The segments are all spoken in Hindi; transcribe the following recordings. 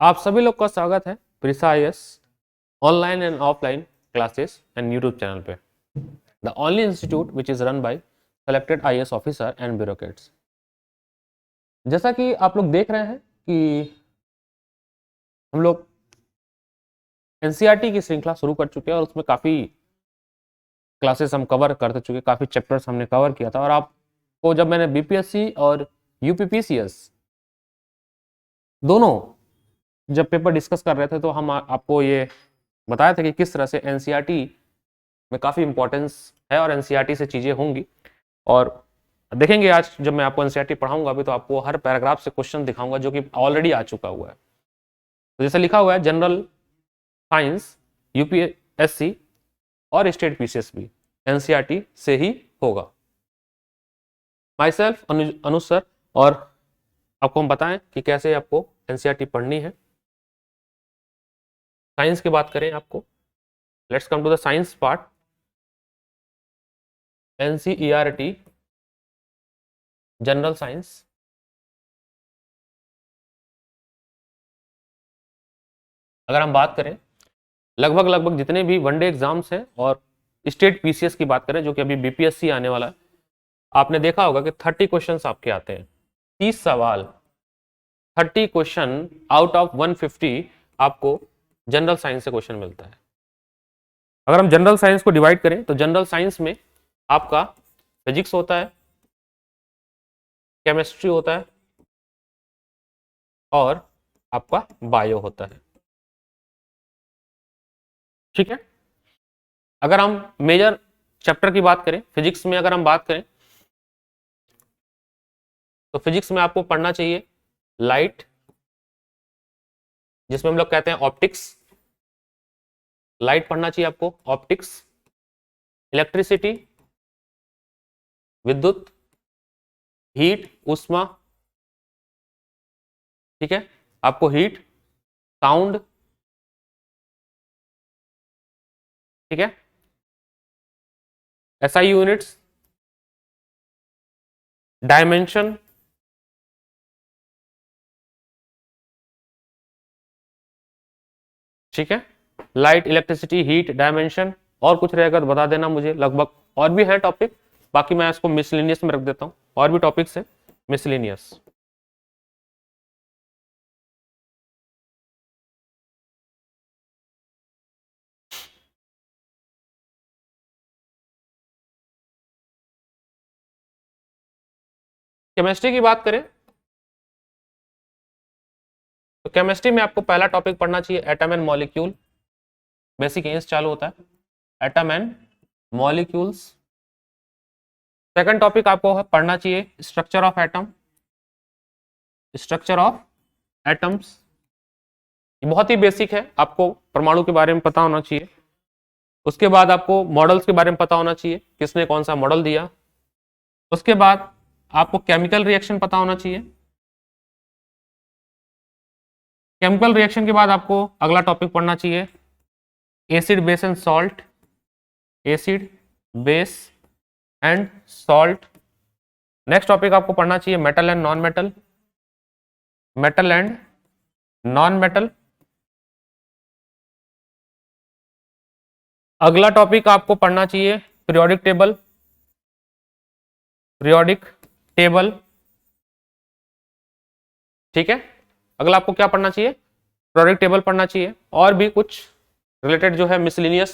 आप सभी लोग का स्वागत है प्रिसा IAS online and offline classes and YouTube channel पे, the only institute which is run by selected IAS officer and bureaucrats. जैसा कि आप लोग देख रहे हैं कि हम लोग एनसीईआरटी की श्रृंखला शुरू कर चुके हैं और उसमें काफ़ी क्लासेस हम कवर करते चुके, काफ़ी चैप्टर्स हमने कवर किया था। और आपको जब मैंने बीपीएससी और यूपीपीसीएस दोनों जब पेपर डिस्कस कर रहे थे तो हम आपको ये बताया था कि किस तरह से एनसीईआरटी में काफ़ी इंपॉर्टेंस है और एनसीईआरटी से चीज़ें होंगी। और देखेंगे आज जब मैं आपको एनसीईआरटी पढ़ाऊंगा अभी तो आपको हर पैराग्राफ से क्वेश्चन दिखाऊंगा जो कि ऑलरेडी आ चुका हुआ है। तो जैसे लिखा हुआ है जनरल साइंस यूपीएससी और स्टेट पीसीएस भी एनसीईआरटी से ही होगा। माई सेल्फ अनुज सर, और आपको हम बताएं कि कैसे आपको एनसीईआरटी पढ़नी है। साइंस की बात करें आपको, let's come to the science part. NCERT general science अगर हम बात करें लगभग जितने भी वनडे एग्जाम्स हैं और स्टेट पीसीएस की बात करें जो कि अभी बीपीएससी आने वाला है, आपने देखा होगा कि 30 क्वेश्चंस आपके आते हैं, 30 सवाल, 30 क्वेश्चन आउट ऑफ 150 आपको जनरल साइंस से क्वेश्चन मिलता है। अगर हम जनरल साइंस को डिवाइड करें तो जनरल साइंस में आपका फिजिक्स होता है, केमिस्ट्री होता है और आपका बायो होता है। ठीक है। अगर हम मेजर चैप्टर की बात करें, फिजिक्स में अगर हम बात करें तो फिजिक्स में आपको पढ़ना चाहिए लाइट, जिसमें हम लोग कहते हैं ऑप्टिक्स। लाइट पढ़ना चाहिए आपको, ऑप्टिक्स, इलेक्ट्रिसिटी, विद्युत, हीट, उष्मा। ठीक है, आपको हीट, साउंड, ठीक है, एसआई यूनिट्स, डायमेंशन, ठीक है, लाइट, इलेक्ट्रिसिटी, हीट, डायमेंशन। और कुछ रहेगा तो बता देना मुझे, लगभग और भी है टॉपिक, बाकी मैं इसको मिसलिनियस में रख देता हूं। और भी टॉपिक्स है मिसलिनियस। केमिस्ट्री की बात करें तो केमिस्ट्री में आपको पहला टॉपिक पढ़ना चाहिए एटम एंड मॉलिक्यूल, बेसिक यहीं से चालू होता है, atom and molecules. Second topic आपको पढ़ना चाहिए structure of atom, structure of atoms, ये बहुत ही बेसिक है, आपको परमाणु के बारे में पता होना चाहिए। उसके बाद आपको मॉडल्स के बारे में पता होना चाहिए, किसने कौन सा मॉडल दिया। उसके बाद आपको केमिकल रिएक्शन पता होना चाहिए। केमिकल रिएक्शन के बाद आपको अगला टॉपिक पढ़ना चाहिए acid base and salt, acid base and salt. Next topic आपको पढ़ना चाहिए metal and non metal, metal and non metal. अगला टॉपिक आपको पढ़ना चाहिए पीरियोडिक टेबल, पीरियोडिक टेबल। ठीक है, अगला आपको क्या पढ़ना चाहिए, पीरियोडिक टेबल पढ़ना चाहिए। और भी कुछ रिलेटेड जो है मिसलिनियस,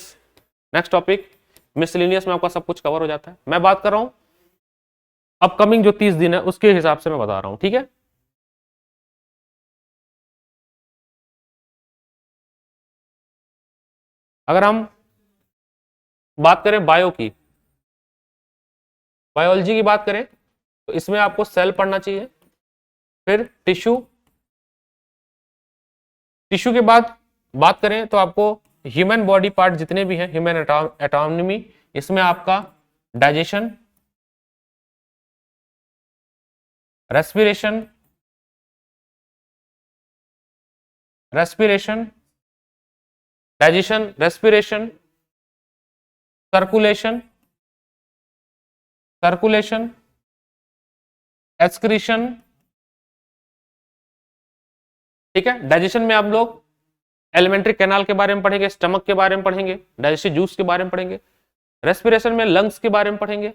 नेक्स्ट टॉपिक मिसलिनियस में आपका सब कुछ कवर हो जाता है। मैं बात कर रहा हूं अपकमिंग जो 30 दिन है उसके हिसाब से मैं बता रहा हूं। ठीक है, अगर हम बात करें बायो की, बायोलॉजी की बात करें तो इसमें आपको सेल पढ़ना चाहिए, फिर टिश्यू, टिश्यू के बाद बात करें तो आपको ह्यूमन बॉडी पार्ट जितने भी हैं, ह्यूमन एटॉनमी, इसमें आपका digestion, respiration, respiration, digestion, respiration, circulation, circulation, excretion, ठीक है। डाइजेशन में आप लोग एलिमेंट्री कैनाल के बारे में पढ़ेंगे, स्टमक के बारे में पढ़ेंगे, डाइजेस्टिव जूस के बारे में पढ़ेंगे, रेस्पिरेशन में लंग्स के बारे में पढ़ेंगे,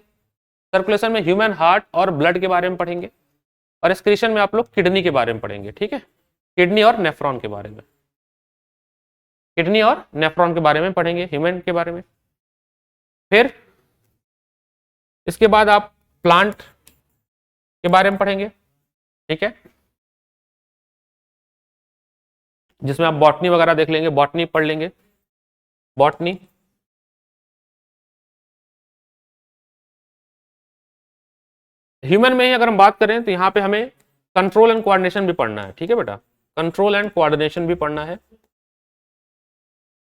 सर्कुलेशन में ह्यूमन हार्ट और ब्लड के बारे में पढ़ेंगे, और एक्सक्रीशन में आप लोग किडनी के बारे में पढ़ेंगे। ठीक है, किडनी और नेफ्रॉन के बारे में, किडनी और नेफ्रॉन के बारे में पढ़ेंगे, ह्यूमन के बारे में। फिर इसके बाद आप प्लांट के बारे में पढ़ेंगे। ठीक है, जिसमें आप बॉटनी वगैरह देख लेंगे, बॉटनी पढ़ लेंगे, बॉटनी। ह्यूमन में ही अगर हम बात करें तो यहां पे हमें कंट्रोल एंड कोऑर्डिनेशन भी पढ़ना है। ठीक है बेटा, कंट्रोल एंड कोऑर्डिनेशन भी पढ़ना है।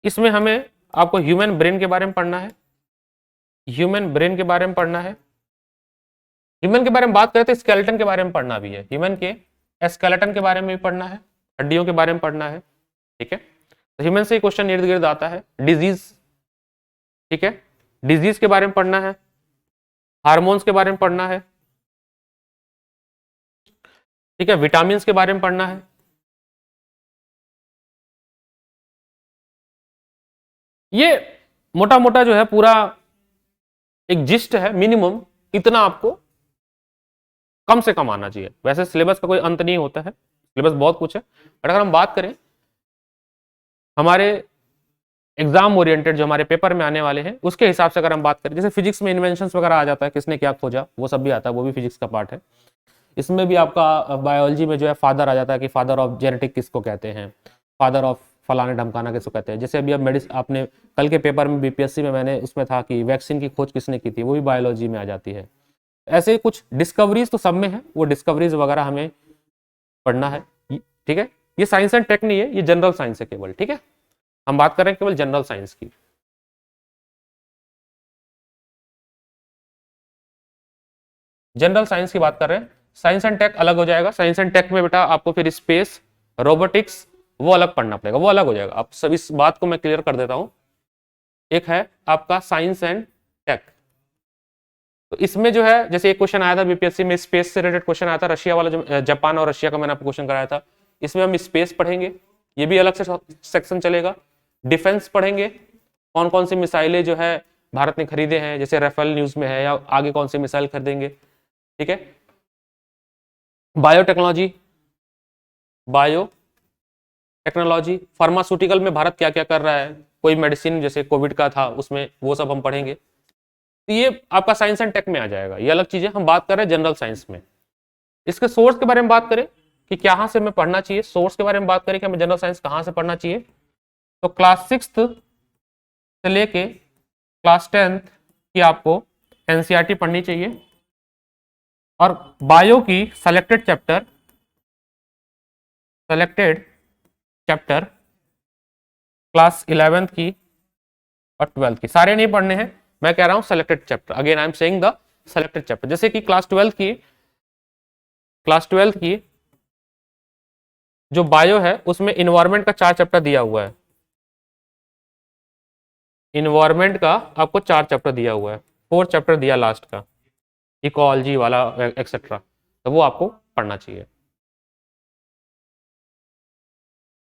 इसमें हमें आपको ह्यूमन ब्रेन के बारे में पढ़ना है, ह्यूमन ब्रेन के बारे में पढ़ना है। ह्यूमन के बारे में बात करें तो स्केलेटन के बारे में पढ़ना भी है, ह्यूमन के स्केलेटन के बारे में भी पढ़ना है, हड्डियों के बारे में पढ़ना है। ठीक है, तो ह्यूमन से क्वेश्चन इर्द गिर्द आता है। डिजीज, ठीक है, डिजीज के बारे में पढ़ना है, हार्मोन्स के बारे में पढ़ना है। ठीक है, विटामिन के बारे में पढ़ना है। ये मोटा मोटा जो है पूरा एक जिस्ट है, मिनिमम इतना आपको कम से कम आना चाहिए। वैसे सिलेबस का कोई अंत नहीं होता है, सिलेबस बहुत कुछ है, बट अगर हम बात करें हमारे एग्जाम ओरिएंटेड जो हमारे पेपर में आने वाले हैं उसके हिसाब से अगर हम बात करें, जैसे फिजिक्स में इन्वेंशंस वगैरह आ जाता है, किसने क्या खोजा वो सब भी आता है, वो भी फिजिक्स का पार्ट है। इसमें भी आपका बायोलॉजी में जो है फादर आ जाता है कि फादर ऑफ जेनेटिक किसको कहते हैं, फादर ऑफ फलाने ढमकाना किसको कहते हैं। जैसे अभी अब मेडिसिन आपने कल के पेपर में बीपीएससी में मैंने उसमें था कि वैक्सीन की खोज किसने की थी, वो भी बायोलॉजी में आ जाती है। ऐसे कुछ डिस्कवरीज तो सब में है, वो डिस्कवरीज वगैरह हमें पढ़ना है। ठीक है, ये साइंस एंड टेक नहीं है, ये जनरल साइंस है केवल। ठीक है, हम बात कर रहे हैं केवल जनरल साइंस की। जनरल साइंस की बात कर रहे हैं, साइंस एंड टेक अलग हो जाएगा। साइंस एंड टेक में बेटा आपको फिर स्पेस, रोबोटिक्स वो अलग पढ़ना पड़ेगा, वो अलग हो जाएगा। आप सब इस बात को मैं क्लियर कर देता हूं। एक है आपका साइंस एंड टेक, तो इसमें जो है जैसे एक क्वेश्चन आया था बीपीएससी में, स्पेस से रिलेटेड क्वेश्चन आया था, रशिया वाला जो जापान और रशिया का मैंने आपको क्वेश्चन कराया था, इसमें हम स्पेस पढ़ेंगे, ये भी अलग से सेक्शन चलेगा। डिफेंस पढ़ेंगे, कौन कौन सी मिसाइलें जो है भारत ने खरीदे हैं, जैसे राफेल न्यूज में है, या आगे कौन सी मिसाइल खरीदेंगे। ठीक है, बायोटेक्नोलॉजी, बायो टेक्नोलॉजी, फार्मास्यूटिकल में भारत क्या क्या कर रहा है, कोई मेडिसिन जैसे कोविड का था उसमें, वो सब हम पढ़ेंगे। तो ये आपका साइंस एंड टेक में आ जाएगा, ये अलग चीजें हम बात कर रहे हैं जनरल साइंस में। इसके सोर्स के बारे में बात करें कि कहाँ से हमें पढ़ना चाहिए, सोर्स के बारे में बात करें कि हमें जनरल साइंस कहाँ से पढ़ना चाहिए, तो क्लास 6 से लेके क्लास 10 की आपको एनसीईआरटी पढ़नी चाहिए, और बायो की सेलेक्टेड चैप्टर क्लास 11th की और 12th की, सारे नहीं पढ़ने हैं, मैं कह रहा हूं selected chapter. Again I am saying the selected chapter. जैसे कि क्लास 12th की जो बायो है उसमें इन्वायरमेंट का 4 चैप्टर दिया हुआ है, इन्वायरमेंट का आपको 4 चैप्टर दिया हुआ है, 4 चैप्टर दिया लास्ट का, इकोलॉजी वाला एक्सेट्रा, तो वो आपको पढ़ना चाहिए।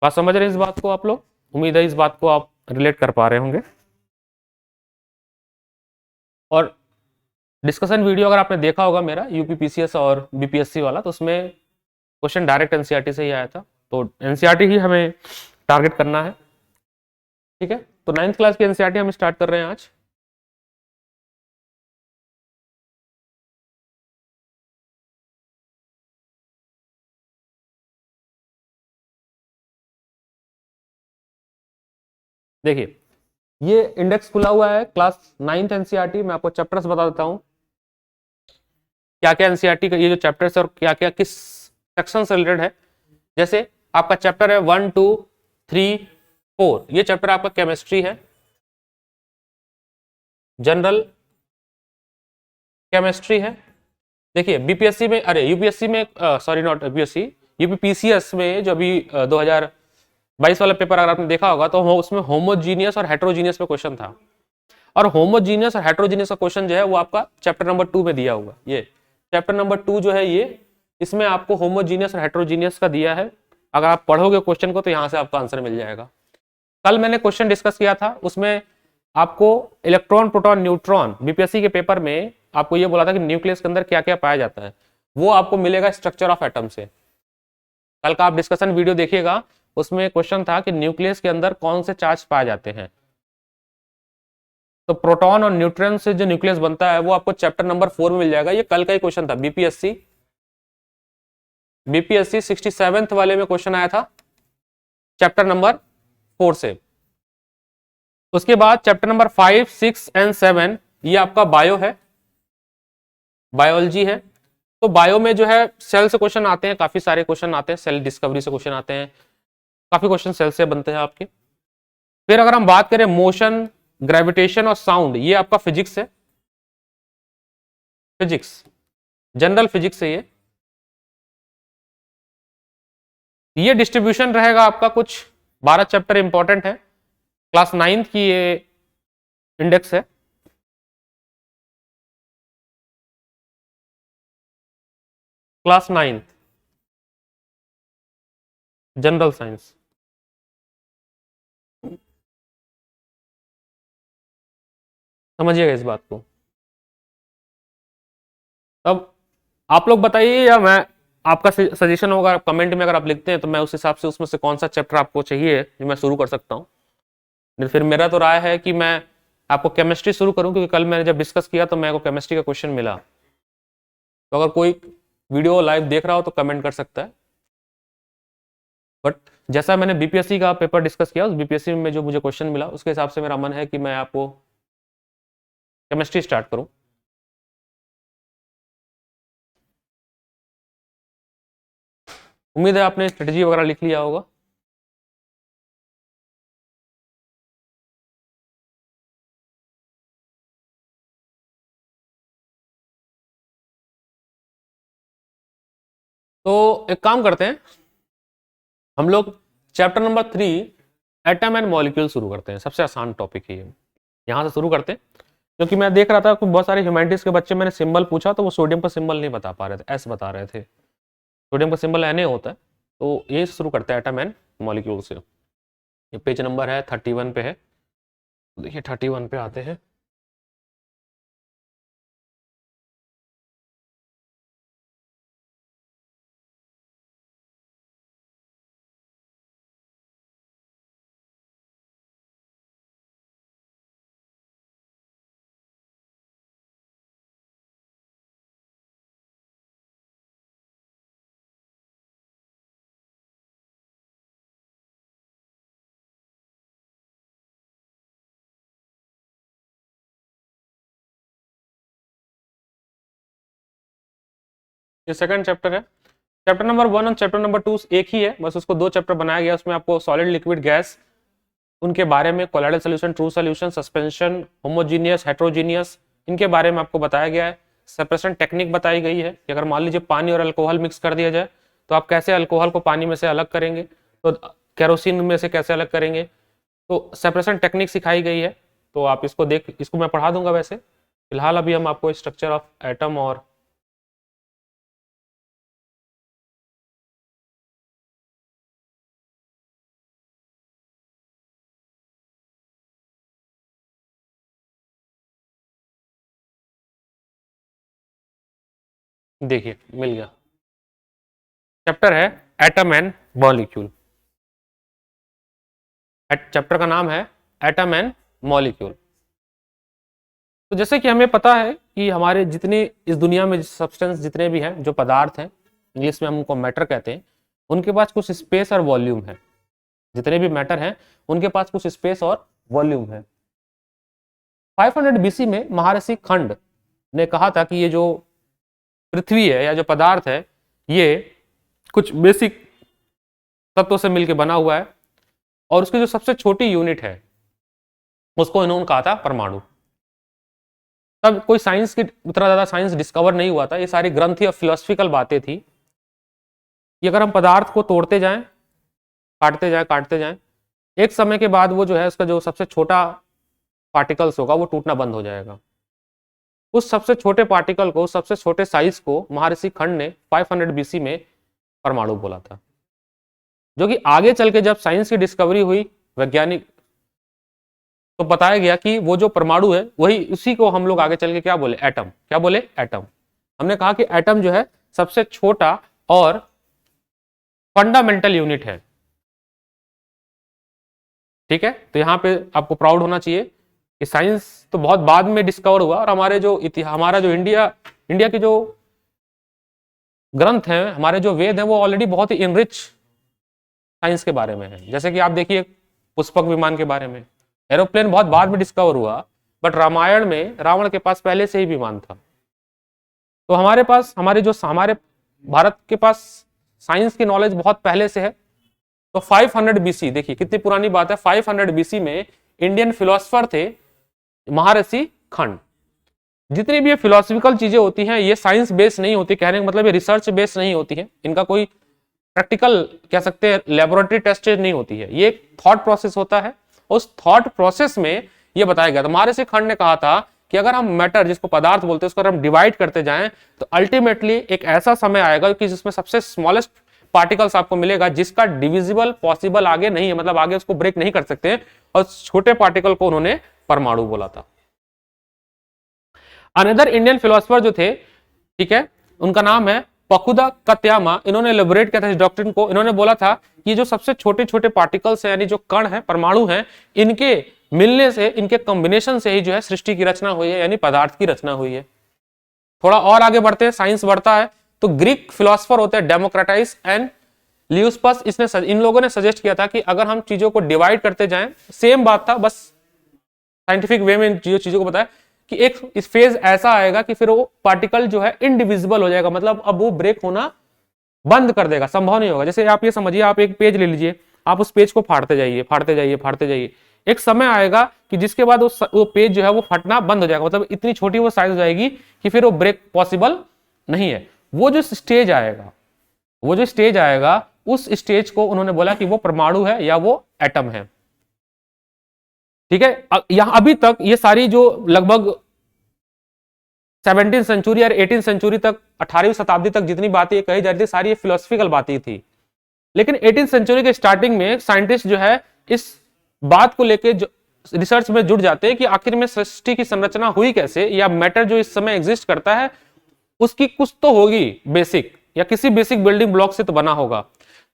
बात समझ रहे हैं इस बात को आप लोग? उम्मीद है इस बात को आप रिलेट कर पा रहे होंगे। और डिस्कशन वीडियो अगर आपने देखा होगा मेरा यूपीपीसीएस और बीपीएससी वाला, तो उसमें क्वेश्चन डायरेक्ट एनसीईआरटी से ही आया था, तो एनसीईआरटी ही हमें टारगेट करना है। ठीक है, तो 9th क्लास की एनसीईआरटी हम स्टार्ट कर रहे हैं आज। देखिए ये इंडेक्स खुला हुआ है क्लास 9th एनसीईआरटी, मैं आपको चैप्टर्स बता देता हूं क्या क्या एनसीईआरटी का ये जो चैप्टर्स और क्या क्या किस सेक्शन से रिलेटेड है। जैसे आपका चैप्टर है 1 2 3 4, ये चैप्टर आपका केमिस्ट्री है, जनरल केमिस्ट्री है। देखिए बीपीएससी में, अरे यूपीएससी में, सॉरी नॉट बीपीएससी, यूपीपीसीएस में जो अभी 2022 वाला पेपर अगर आपने देखा होगा तो उसमें होमोजीनियस और हेट्रोजीनियस पे क्वेश्चन था, और होमोजीनियस और हेट्रोजीनियस का क्वेश्चन जो है वो आपका चैप्टर नंबर 2 में दिया हुआ। ये चैप्टर नंबर 2 जो है ये, इसमें आपको होमोजीनियस और हेट्रोजीनियस का दिया है अगर आप पढ़ोगे क्वेश्चन को तो यहाँ से आपका आंसर मिल जाएगा। कल मैंने क्वेश्चन डिस्कस किया था, उसमें आपको इलेक्ट्रॉन, प्रोटॉन, न्यूट्रॉन, बीपीएससी के पेपर में आपको ये बोला था कि न्यूक्लियस के अंदर क्या क्या पाया जाता है, वो आपको मिलेगा स्ट्रक्चर ऑफ एटम से। कल का आप डिस्कशन वीडियो देखिएगा, उसमें क्वेश्चन था कि न्यूक्लियस के अंदर कौन से चार्ज पाए जाते हैं। तो प्रोटॉन और न्यूट्रॉन से जो न्यूक्लियस बनता है वो आपको चैप्टर नंबर 4 में मिल जाएगा। ये कल का ही क्वेश्चन था, बीपीएससी 67th वाले में क्वेश्चन आया था चैप्टर नंबर 4 से। उसके बाद चैप्टर नंबर 5, 6 एंड 7 ये आपका बायो है, बायोलॉजी है। तो बायो में जो है सेल से क्वेश्चन आते हैं, काफी सारे क्वेश्चन आते हैं, सेल डिस्कवरी से क्वेश्चन आते हैं, काफी क्वेश्चन सेल से बनते हैं आपके। फिर अगर हम बात करें मोशन, ग्रेविटेशन और साउंड, ये आपका फिजिक्स है, फिजिक्स, जनरल फिजिक्स है ये डिस्ट्रीब्यूशन रहेगा आपका। कुछ 12 चैप्टर इंपॉर्टेंट है, क्लास 9th की ये इंडेक्स है। Class 9th general science. समझिएगा इस बात को। अब आप लोग बताइए, या मैं, आपका सजेशन होगा कमेंट में, अगर आप लिखते हैं तो मैं उस हिसाब से उसमें से कौन सा चैप्टर आपको चाहिए जो मैं शुरू कर सकता हूँ। नहीं फिर मेरा तो राय है कि मैं आपको केमिस्ट्री शुरू करूं, क्योंकि कल मैंने जब डिस्कस किया तो मेरे को केमिस्ट्री का क्वेश्चन मिला। तो अगर कोई वीडियो लाइव देख रहा हो तो कमेंट कर सकता है। बट जैसा मैंने बीपीएससी का पेपर डिस्कस किया, उस बीपीएससी में जो मुझे क्वेश्चन मिला उसके हिसाब से मेरा मन है कि मैं आपको केमिस्ट्री स्टार्ट करूं। उम्मीद है आपने स्ट्रेटेजी वगैरह लिख लिया होगा। तो एक काम करते हैं, हम लोग chapter number 3 atom and molecule शुरू करते हैं। सबसे आसान टॉपिक है ये, यहाँ से शुरू करते हैं। क्योंकि मैं देख रहा था कि बहुत सारे ह्यूमैनिटीज के बच्चे, मैंने सिंबल पूछा तो वो सोडियम का सिंबल नहीं बता पा रहे थे, एस बता रहे थे। सोडियम का सिंबल Na होता है। तो ये शुरू करते हैं एटम एंड मॉलिक्यूल से। ये पेज नंबर है 31 पे है, देखिए 31 पे आते हैं। ये सेकंड चैप्टर है। चैप्टर नंबर 1 और चैप्टर नंबर 2 एक ही है, बस उसको 2 चैप्टर बनाया गया। उसमें आपको सॉलिड, लिक्विड, गैस, उनके बारे में, colloidal solution, true solution, suspension, homogeneous, heterogeneous, इनके बारे में आपको बताया गया है। सेपरेशन टेक्निक बताई गई है कि अगर मान लीजिए पानी और अल्कोहल मिक्स कर दिया जाए तो आप कैसे अल्कोहल को पानी में से अलग करेंगे, तो केरोसिन में से कैसे अलग करेंगे। तो सेपरेशन टेक्निक सिखाई गई है। तो आप इसको इसको मैं पढ़ा दूंगा। वैसे फिलहाल अभी हम आपको स्ट्रक्चर ऑफ एटम और देखिए मिल गया। चैप्टर है एटम एंड मॉलिक्यूल। चैप्टर का नाम है एटम एंड मॉलिक्यूल। तो जैसे कि हमें पता है कि हमारे जितने इस दुनिया में सब्सटेंस जितने भी हैं, जो पदार्थ हैं, इंग्लिश में हम उनको मैटर कहते हैं, उनके पास कुछ स्पेस और वॉल्यूम है। जितने भी मैटर हैं उनके पास कुछ स्पेस और वॉल्यूम है। 500 बीसी में महर्षि खंड ने कहा था कि ये जो पृथ्वी है या जो पदार्थ है ये कुछ बेसिक तत्वों से मिलकर बना हुआ है, और उसकी जो सबसे छोटी यूनिट है उसको इन्होंने कहा था परमाणु। तब कोई साइंस की उतना ज्यादा साइंस डिस्कवर नहीं हुआ था। ये सारी ग्रंथि और फिलोसफिकल बातें थी कि अगर हम पदार्थ को तोड़ते जाएं, काटते जाएं, एक समय के बाद वो जो है उसका जो सबसे छोटा पार्टिकल्स होगा वो टूटना बंद हो जाएगा। उस सबसे छोटे पार्टिकल को, सबसे छोटे साइज को महर्षि खंड ने 500 बीसी में परमाणु बोला था। जो कि आगे चल के जब साइंस की डिस्कवरी हुई वैज्ञानिक, तो बताया गया कि वो जो परमाणु है वही, उसी को हम लोग आगे चल के क्या बोले, एटम। क्या बोले, एटम। हमने कहा कि एटम जो है सबसे छोटा और फंडामेंटल यूनिट है। ठीक है, तो यहां पे आपको प्राउड होना चाहिए कि साइंस तो बहुत बाद में डिस्कवर हुआ, और हमारे जो इतिहास, हमारा जो इंडिया के जो ग्रंथ हैं, हमारे जो वेद हैं, वो ऑलरेडी बहुत ही इनरिच साइंस के बारे में है। जैसे कि आप देखिए पुष्पक विमान के बारे में, एरोप्लेन बहुत बाद में डिस्कवर हुआ, बट रामायण में रावण के पास पहले से ही विमान था। तो हमारे पास, हमारे भारत के पास साइंस की नॉलेज बहुत पहले से है। तो 500 बीसी, देखिए कितनी पुरानी बात है, 500 बीसी में इंडियन फिलोसफर थे महर्षि खंड। जितनी भी ये फिलोसफिकल चीजें होती हैं, ये साइंस बेस्ड नहीं होती, कहने का मतलब ये रिसर्च बेस्ड नहीं होती है, इनका कोई प्रैक्टिकल कह सकते हैं लेबोरेटरी टेस्टेड नहीं होती है, ये एक थॉट प्रोसेस होता है। उस थॉट प्रोसेस में ये बताया गया था, महर्षि खंड ने कहा था कि अगर हम मैटर, जिसको पदार्थ बोलते हैं, उसको अगर हम डिवाइड करते जाएं तो अल्टीमेटली एक ऐसा समय आएगा कि जिसमें सबसे स्मॉलेस्ट पार्टिकल्स आपको मिलेगा, जिसका डिविजिबल पॉसिबल आगे नहीं है, मतलब आगे उसको ब्रेक नहीं कर सकते, और छोटे पार्टिकल को उन्होंने परमाणु बोला था। अनदर इंडियन फिलोसफर जो थे, ठीक है, उनका नाम है पकुदा कत्यामा। इन्होंने एलिबोरेट किया था इस डॉक्ट्रिन को। इन्होंने बोला था कि जो सबसे छोटे छोटे पार्टिकल्स हैं, यानी जो कण है, परमाणु हैं, इनके मिलने से, इनके कॉम्बिनेशन से ही जो है सृष्टि की रचना हुई है, यानी पदार्थ की रचना हुई है। थोड़ा और आगे बढ़ते हैं, साइंस बढ़ता है, तो ग्रीक फिलोसफर होते हैं डेमोक्रेटाइस एंड ल्यूस्पस। इन लोगों ने सजेस्ट किया था कि अगर हम चीजों को डिवाइड करते जाएं, सेम बात था, बस साइंटिफिक वे में इन चीजों को बताया कि एक इस फेज ऐसा आएगा कि फिर वो पार्टिकल जो है इनडिविजिबल हो जाएगा, मतलब अब वो ब्रेक होना बंद कर देगा, संभव नहीं होगा। जैसे आप ये समझिए, आप एक पेज ले लीजिए, आप उस पेज को फाड़ते जाइए, फाड़ते जाइए, फाड़ते जाइए, एक समय आएगा कि जिसके बाद वो पेज जो है वो फटना बंद हो जाएगा, मतलब इतनी छोटी वो साइज हो जाएगी कि फिर वो ब्रेक पॉसिबल नहीं है। वो जो स्टेज आएगा, उस स्टेज को उन्होंने बोला कि वो परमाणु है या वो एटम है। ठीक है, यहां अभी तक ये सारी जो लगभग 17वीं सेंचुरी और 18वीं सेंचुरी तक, 18वीं शताब्दी तक जितनी बातें कही जा रही थी, सारी ये फिलोसफिकल बातें थी। लेकिन 18वीं सेंचुरी के स्टार्टिंग में साइंटिस्ट जो है इस बात को लेके रिसर्च में जुड़ जाते हैं कि आखिर में सृष्टि की संरचना हुई कैसे, या मैटर जो इस समय एग्जिस्ट करता है उसकी कुछ तो होगी बेसिक, या किसी बेसिक बिल्डिंग ब्लॉक से तो बना होगा।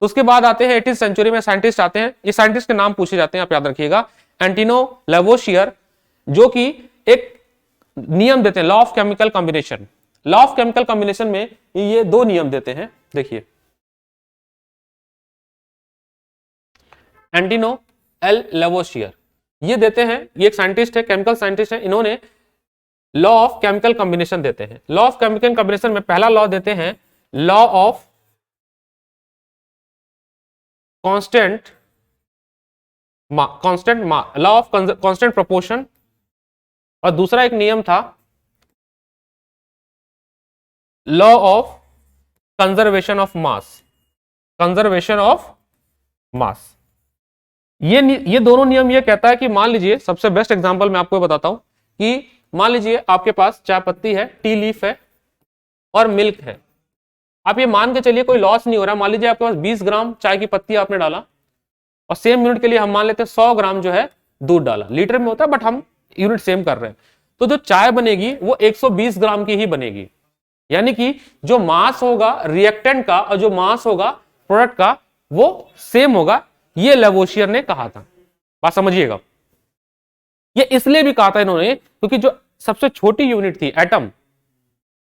उसके बाद आते हैं 18वीं सेंचुरी में साइंटिस्ट आते हैं, ये साइंटिस्ट के नाम पूछे जाते हैं, आप याद रखिएगा। एंटिनो लेवोशियर, जो कि एक नियम देते हैं, law of chemical combination. Law of chemical combination में ये दो नियम देते हैं, देखिए, एंटिनो एल लेवोशियर ये देते हैं, ये एक साइंटिस्ट है, केमिकल साइंटिस्ट है, इन्होंने लॉ ऑफ केमिकल कॉम्बिनेशन देते हैं। लॉ ऑफ केमिकल कॉम्बिनेशन में पहला लॉ देते हैं law of constant law of constant proportion, और दूसरा एक नियम था law of conservation of mass. ये दोनों नियम ये कहता है कि मान लीजिए, सबसे बेस्ट एग्जांपल मैं आपको बताता हूं कि मान लीजिए आपके पास चाय पत्ती है, टी लीफ है और मिल्क है। आप ये मान के चलिए कोई लॉस नहीं हो रहा, मान लीजिए आपके पास 20 ग्राम चाय की पत्ती आपने डाला, और सेम यूनिट के लिए हम मान लेते हैं 100 ग्राम जो है दूध डाला, लीटर में होता है बट हम यूनिट सेम कर रहे हैं, तो जो चाय बनेगी वो 120 ग्राम की ही बनेगी। यानी कि जो मास होगा रिएक्टेंट का और जो मास होगा प्रोडक्ट का वो सेम होगा, ये लेवोशियर ने कहा था। बात समझिएगा, ये इसलिए भी कहा था इन्होंने क्योंकि जो सबसे छोटी यूनिट थी एटम,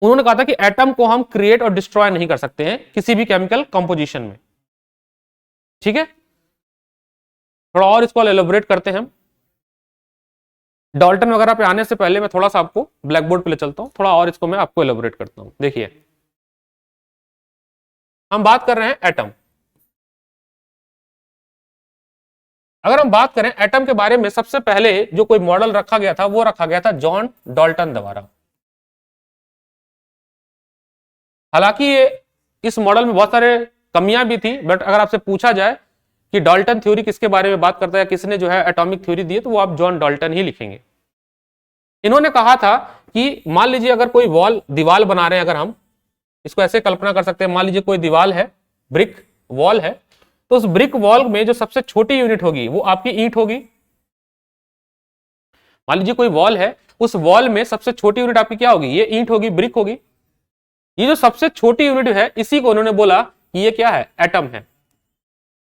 उन्होंने कहा था कि एटम को हम क्रिएट और डिस्ट्रॉय नहीं कर सकते हैं किसी भी केमिकल कंपोजिशन में। ठीक है, थोड़ा और इसको एलोबरेट करते हैं हम। डाल्टन वगैरह पे आने से पहले मैं थोड़ा सा आपको ब्लैक बोर्ड पे ले चलता हूं, थोड़ा और इसको मैं आपको एलोबरेट करता हूं। देखिए, हम बात कर रहे हैं एटम। अगर हम बात करें एटम के बारे में, सबसे पहले जो कोई मॉडल रखा गया था वो रखा गया था जॉन डाल्टन द्वारा। हालांकि ये इस मॉडल में बहुत सारे कमियां भी थी, बट अगर आपसे पूछा जाए कि डाल्टन थ्योरी किसके बारे में बात करता है, किसने जो है एटॉमिक थ्योरी दी है, तो वो आप जॉन डाल्टन ही लिखेंगे। इन्होंने कहा था कि मान लीजिए अगर कोई दीवार बना रहे हैं, अगर हम इसको ऐसे कल्पना कर सकते हैं, मान लीजिए कोई दीवार है, ब्रिक वॉल है, तो उस ब्रिक वॉल में जो सबसे छोटी यूनिट होगी वो आपकी ईंट होगी। मान लीजिए कोई वॉल है, उस वॉल में सबसे छोटी यूनिट आपकी क्या होगी, ये ईंट होगी, ब्रिक होगी। ये जो सबसे छोटी यूनिट है इसी को उन्होंने बोला कि ये क्या है, एटम है।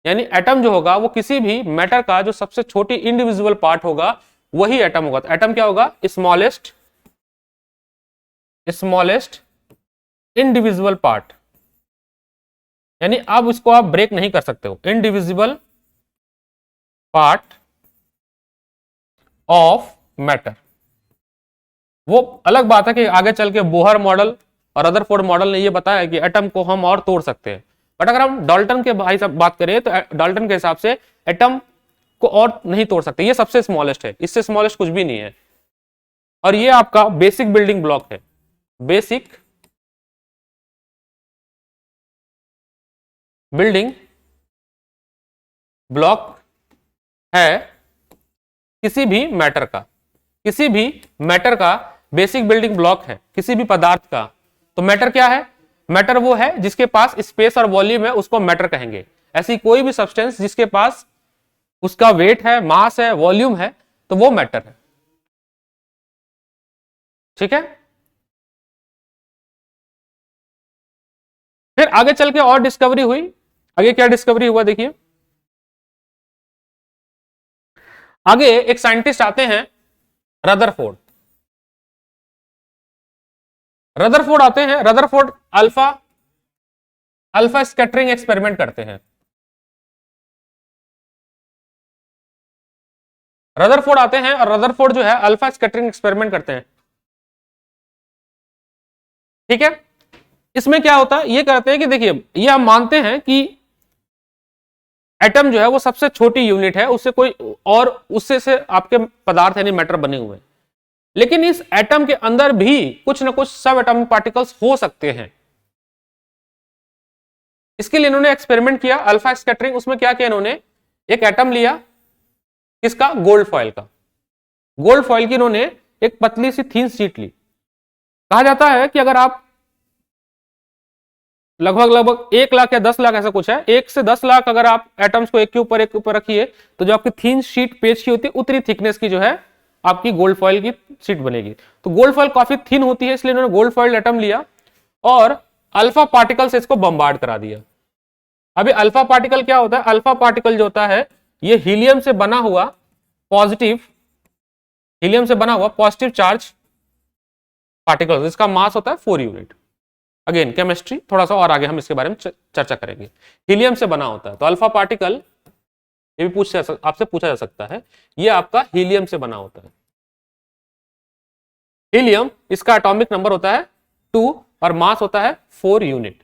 यानी एटम जो होगा वो किसी भी मैटर का जो सबसे छोटी इंडिविजुअल पार्ट होगा वही एटम होगा। तो एटम क्या होगा, स्मॉलेस्ट इंडिविजुअल पार्ट। यानी अब इसको आप ब्रेक नहीं कर सकते हो, इंडिविजिबल पार्ट ऑफ मैटर। वो अलग बात है कि आगे चल के बोहर मॉडल और रदरफोर्ड मॉडल ने ये बताया कि एटम को हम और तोड़ सकते हैं, बट अगर हम डाल्टन के भाई साहब बात करें तो डाल्टन के हिसाब से एटम को और नहीं तोड़ सकते, ये सबसे स्मॉलेस्ट है, इससे स्मॉलेस्ट कुछ भी नहीं है। और ये आपका बेसिक बिल्डिंग ब्लॉक है, बेसिक बिल्डिंग ब्लॉक है किसी भी मैटर का, किसी भी मैटर का बेसिक बिल्डिंग ब्लॉक है किसी भी पदार्थ का। तो मैटर क्या है, मैटर वो है जिसके पास स्पेस और वॉल्यूम है, उसको मैटर कहेंगे। ऐसी कोई भी सब्सटेंस जिसके पास उसका वेट है, मास है, वॉल्यूम है, तो वो मैटर है। ठीक है, फिर आगे चल के और डिस्कवरी हुई। आगे क्या डिस्कवरी हुआ देखिए, आगे एक साइंटिस्ट आते हैं रदरफोर्ड। रदरफोर्ड आते हैं, रदरफोर्ड अल्फा स्कैटरिंग एक्सपेरिमेंट करते हैं। रदरफोर्ड आते हैं और रदरफोर्ड जो है अल्फा स्कैटरिंग एक्सपेरिमेंट करते हैं। ठीक है, इसमें क्या होता है, ये करते हैं कि देखिए ये हम मानते हैं कि एटम जो है वो सबसे छोटी यूनिट है, उससे कोई और उससे से आपके पदार्थ यानी मैटर बने हुए हैं, लेकिन इस एटम के अंदर भी कुछ ना कुछ सब एटॉमिक पार्टिकल्स हो सकते हैं। इसके लिए इन्होंने एक्सपेरिमेंट किया अल्फा स्कैटरिंग। उसमें क्या किया इन्होंने, एक एटम लिया, किसका, गोल्ड फॉइल का। गोल्ड फॉइल की इन्होंने एक पतली सी थीन शीट ली। कहा जाता है कि अगर आप लगभग 1 लाख या 10 लाख ऐसा कुछ है, 1 से 10 लाख अगर आप एटम्स को एक के ऊपर रखिए तो जो आपकी थीन शीट पेज की होती है उतनी थिकनेस की जो है आपकी गोल्ड फॉइल की शीट बनेगी। तो गोल्ड फॉइल काफी थिन होती है, इसलिए इन्होंने गोल्ड फॉइल एटम लिया और अल्फा पार्टिकल से इसको बम्बार्ड करा दिया। अभी अल्फा पार्टिकल क्या होता है, अल्फा पार्टिकल जो होता है ये हीलियम से बना हुआ पॉजिटिव चार्ज पार्टिकल, इसका मास होता है 4 यूनिट। अगेन केमिस्ट्री, थोड़ा सा और आगे हम इसके बारे में चर्चा करेंगे। हीलियम से बना होता है, तो अल्फा पार्टिकल ये भी आपसे पूछा जा सकता है, ये आपका हीलियम से बना होता है। हीलियम, इसका एटॉमिक नंबर होता है 2 और मास होता है 4 यूनिट।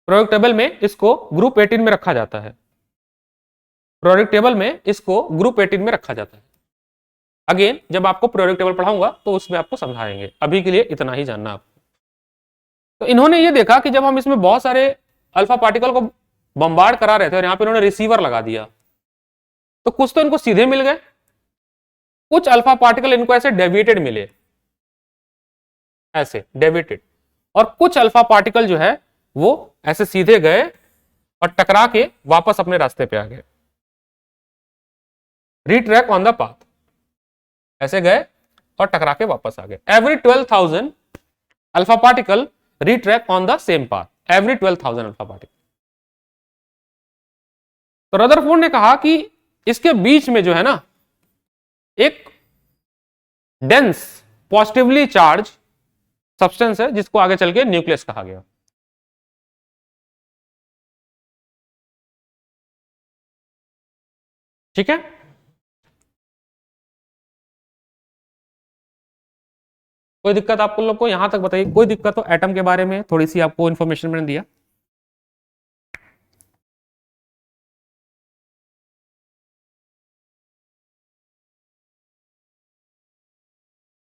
प्रोडक्ट टेबल में इसको ग्रुप 18 में रखा जाता है, प्रोडक्ट टेबल में इसको ग्रुप 18 में रखा जाता है। अगेन जब आपको प्रोडक्ट टेबल पढ़ाऊंगा तो उसमें आपको समझाएंगे, अभी के लिए इतना ही जानना आपको। तो इन्होंने ये देखा कि जब हम इसमें बहुत सारे अल्फा पार्टिकल को बम्बार्ड करा रहे थे और यहां पे इन्होंने रिसीवर लगा दिया, तो कुछ तो इनको सीधे मिल गए, कुछ अल्फा पार्टिकल इनको ऐसे डेविएटेड मिले, ऐसे डेविएटेड, और कुछ अल्फा पार्टिकल जो है वो ऐसे सीधे गए और टकरा के वापस अपने रास्ते पे आ गए, रीट्रैक ऑन द पाथ, ऐसे गए और टकरा के वापस आ गए। Every 12,000 alpha particle retrack on the same path, every 12,000 alpha particle. तो रदरफोर्ड ने कहा कि इसके बीच में जो है ना एक डेंस पॉजिटिवली चार्ज सब्सटेंस है जिसको आगे चल के न्यूक्लियस कहा गया। ठीक है, कोई दिक्कत आपको लोग को यहां तक बताइए, कोई दिक्कत हो एटम के बारे में, थोड़ी सी आपको इंफॉर्मेशन मैंने दिया।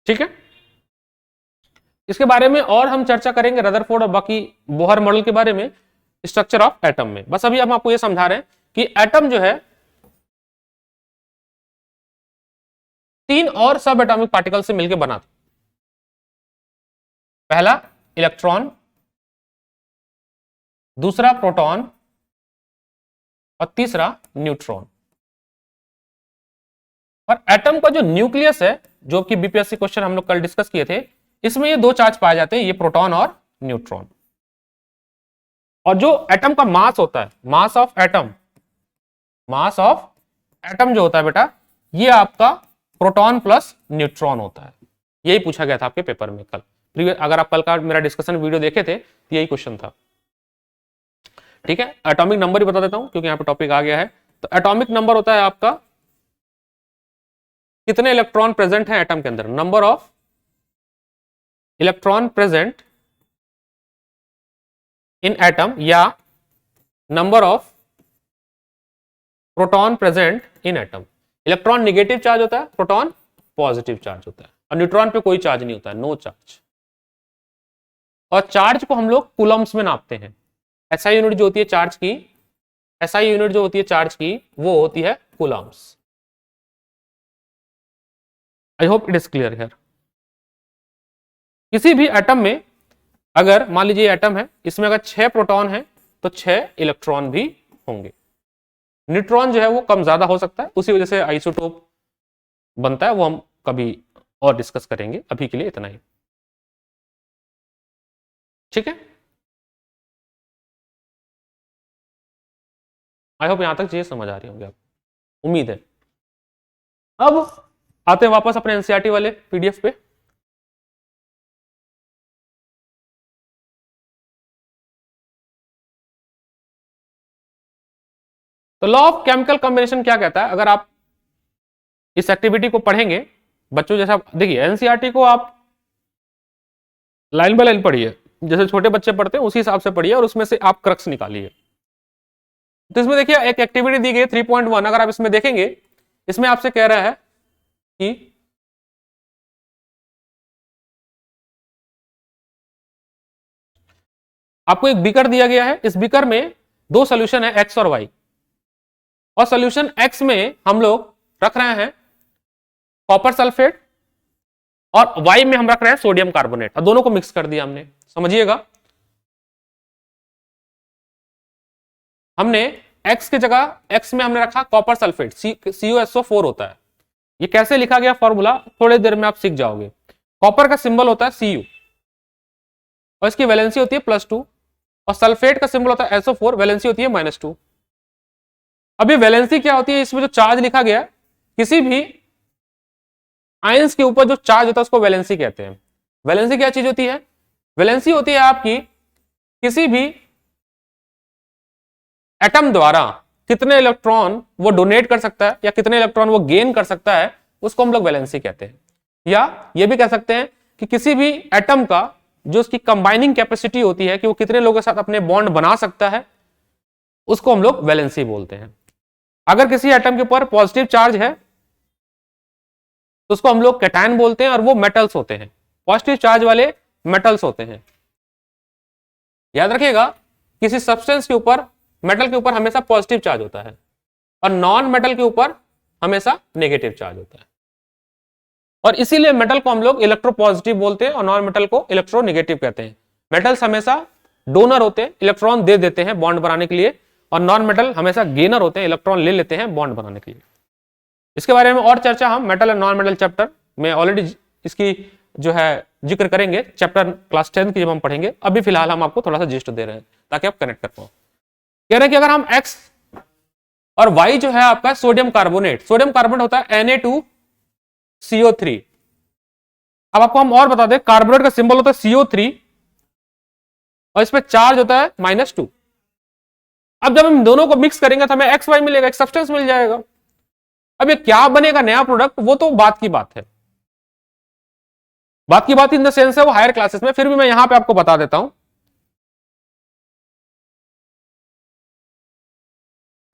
ठीक है, इसके बारे में और हम चर्चा करेंगे रदरफोर्ड और बाकी बोहर मॉडल के बारे में, स्ट्रक्चर ऑफ एटम में। बस अभी हम आपको यह समझा रहे हैं कि एटम जो है 3 और सब एटॉमिक पार्टिकल से मिलकर बना था। पहला इलेक्ट्रॉन, दूसरा प्रोटॉन और तीसरा न्यूट्रॉन। और एटम का जो न्यूक्लियस है, जो कि बीपीएससी क्वेश्चन हम लोग कल डिस्कस किए थे, इसमें ये दो चार्ज पाए जाते हैं, ये प्रोटॉन और न्यूट्रॉन। और जो एटम का मास होता है, मास ऑफ एटम जो होता है बेटा, ये आपका प्रोटॉन प्लस न्यूट्रॉन होता है। यही पूछा गया था आपके पेपर में कल। अगर आप कल का मेरा डिस्कशन वीडियो देखे थे तो यही क्वेश्चन था। ठीक है, एटॉमिक नंबर ही बता देता हूं क्योंकि यहां पे टॉपिक आ गया है। तो एटॉमिक नंबर होता है आपका कितने इलेक्ट्रॉन प्रेजेंट हैं एटम के अंदर, number of electron present in atom, या number of proton present in atom. Electron negative charge होता है, प्रोटॉन पॉजिटिव चार्ज होता है, और न्यूट्रॉन पे कोई चार्ज नहीं होता है, नो चार्ज। और चार्ज को हम लोग कूलम्स में नापते हैं। एसआई यूनिट जो होती है चार्ज की, एसआई यूनिट जो होती है चार्ज की, वो होती है Coulomb's. I hope it is clear here. किसी भी एटम में अगर मान लीजिए एटम है, इसमें अगर 6 प्रोटॉन है तो 6 इलेक्ट्रॉन भी होंगे। न्यूट्रॉन जो है वो कम ज्यादा हो सकता है, उसी वजह से आइसोटोप बनता है, वो हम कभी और डिस्कस करेंगे। अभी के लिए इतना ही, ठीक है। आई होप यहां तक चीजें समझ आ रही होंगी आपको, उम्मीद है। अब आते हैं वापस अपने एनसीईआरटी वाले पीडीएफ पे। तो लॉ ऑफ केमिकल कॉम्बिनेशन क्या कहता है, अगर आप इस एक्टिविटी को पढ़ेंगे बच्चों, जैसा देखिए एनसीईआरटी को आप लाइन बाय लाइन पढ़िए, जैसे छोटे बच्चे पढ़ते हैं उसी हिसाब से पढ़िए, और उसमें से आप क्रक्स निकालिए। तो इसमें देखिए एक एक्टिविटी दी गई 3.1, अगर आप इसमें देखेंगे, इसमें आपसे कह रहा है कि आपको एक बीकर दिया गया है, इस बीकर में दो सोल्यूशन है एक्स और वाई, और सोल्यूशन एक्स में हम लोग रख रहे हैं कॉपर सल्फेट, और वाई में हम रख रहे हैं सोडियम कार्बोनेट, और दोनों को मिक्स कर दिया हमने। समझिएगा, हमने एक्स की जगह, एक्स में हमने रखा कॉपर सल्फेट, CuSO4 होता है। ये कैसे लिखा गया फॉर्मूला थोड़ी देर में आप सीख जाओगे। कॉपर का सिंबल होता है Cu, और इसकी वैलेंसी होती है +2, और सल्फेट का सिंबल होता है SO4, वैलेंसी होती है -2। अब ये वैलेंसी क्या होती है, इसमें जो चार्ज लिखा गया, किसी भी आयंस के ऊपर जो चार्ज होता है उसको वैलेंसी कहते हैं। वैलेंसी क्या चीज होती है, वैलेंसी होती है आपकी किसी भी एटम द्वारा कितने इलेक्ट्रॉन वो डोनेट कर सकता है या कितने इलेक्ट्रॉन वो गेन कर सकता है, उसको हम लोग वैलेंसी कहते हैं। या ये भी कह सकते हैं कि किसी भी एटम का जो उसकी कंबाइनिंग कैपेसिटी होती है कि वो कितने लोगों के साथ अपने बॉन्ड बना सकता है, उसको हम लोग वैलेंसी बोलते हैं। अगर किसी एटम के ऊपर पॉजिटिव चार्ज है तो उसको हम लोग कैटायन बोलते हैं, और वो मेटल्स होते हैं, पॉजिटिव चार्ज वाले मेटल्स होते हैं। याद रखिएगा, किसी सब्सटेंस के ऊपर, मेटल के ऊपर हमेशा पॉजिटिव चार्ज होता है, और नॉन मेटल के ऊपर हमेशा नेगेटिव चार्ज होता है। और इसीलिए मेटल को हम लोग इलेक्ट्रो पॉजिटिव बोलते हैं और नॉन मेटल को इलेक्ट्रो नेगेटिव कहते हैं। मेटल्स हमेशा डोनर होते हैं, इलेक्ट्रॉन दे देते हैं बॉन्ड बनाने के लिए, और नॉन मेटल हमेशा गेनर होते हैं, इलेक्ट्रॉन ले लेते हैं बॉन्ड बनाने के लिए। इसके बारे में और चर्चा हम मेटल और नॉन मेटल चैप्टर में ऑलरेडी इसकी जो है जिक्र करेंगे, चैप्टर क्लास 10 की जब हम पढ़ेंगे। अभी फिलहाल हम आपको थोड़ा सा जिस्ट दे रहे हैं ताकि आप कनेक्ट कर पाओ। कह रहे हैं कि अगर हम X और Y जो है आपका सोडियम कार्बोनेट, सोडियम कार्बोनेट होता है Na2CO3। अब आपको हम और बता दें, कार्बोनेट का सिंबल होता है CO3, और इस पे चार्ज होता है -2। अब जब हम दोनों को मिक्स करेंगे तो हमें XY मिलेगा, एक सब्सटेंस मिल जाएगा। अब ये क्या बनेगा नया प्रोडक्ट, वो तो बात की बात है, बात की बात इन द सेंस है वो हायर क्लासेस में, फिर भी मैं यहां पे आपको बता देता हूं।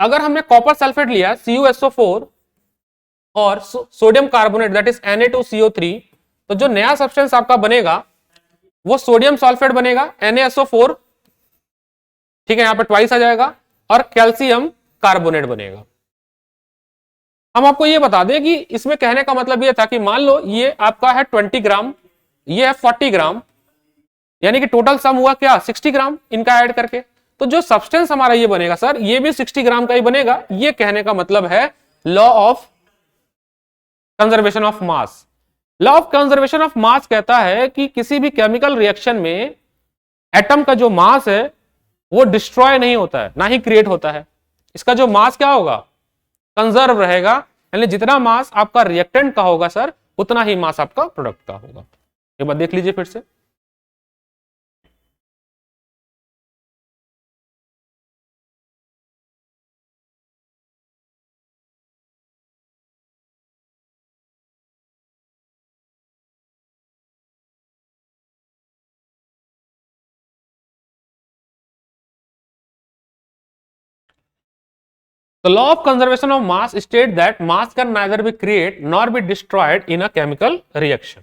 अगर हमने कॉपर सल्फेट लिया CuSO4 और sodium carbonate that is Na2CO3, तो जो नया सब्सटेंस आपका बनेगा वो सोडियम सल्फेट बनेगा, NaSO4, ठीक है, यहां पे ट्वाइस आ जाएगा, और कैल्शियम कार्बोनेट बनेगा। हम आपको ये बता दें कि इसमें कहने का मतलब ये था कि मान लो ये आपका है 20 ग्राम, ये है 40 ग्राम, यानी कि टोटल सम हुआ क्या 60 ग्राम इनका ऐड करके। तो जो सब्सटेंस हमारा ये बनेगा सर, ये भी 60 ग्राम का ही बनेगा। ये कहने का मतलब है law of conservation of mass. Law of conservation of mass कहता है कि किसी भी केमिकल रिएक्शन में एटम का जो मास है वो डिस्ट्रॉय नहीं होता है, ना ही क्रिएट होता है। इसका जो मास क्या होगा, कंजर्व रहेगा, यानी जितना मास आपका रिएक्टेंट का होगा सर, उतना ही मास आपका प्रोडक्ट का होगा। एक बार देख लीजिए फिर से। The law of conservation of mass states that mass can neither be created nor be destroyed in a chemical reaction.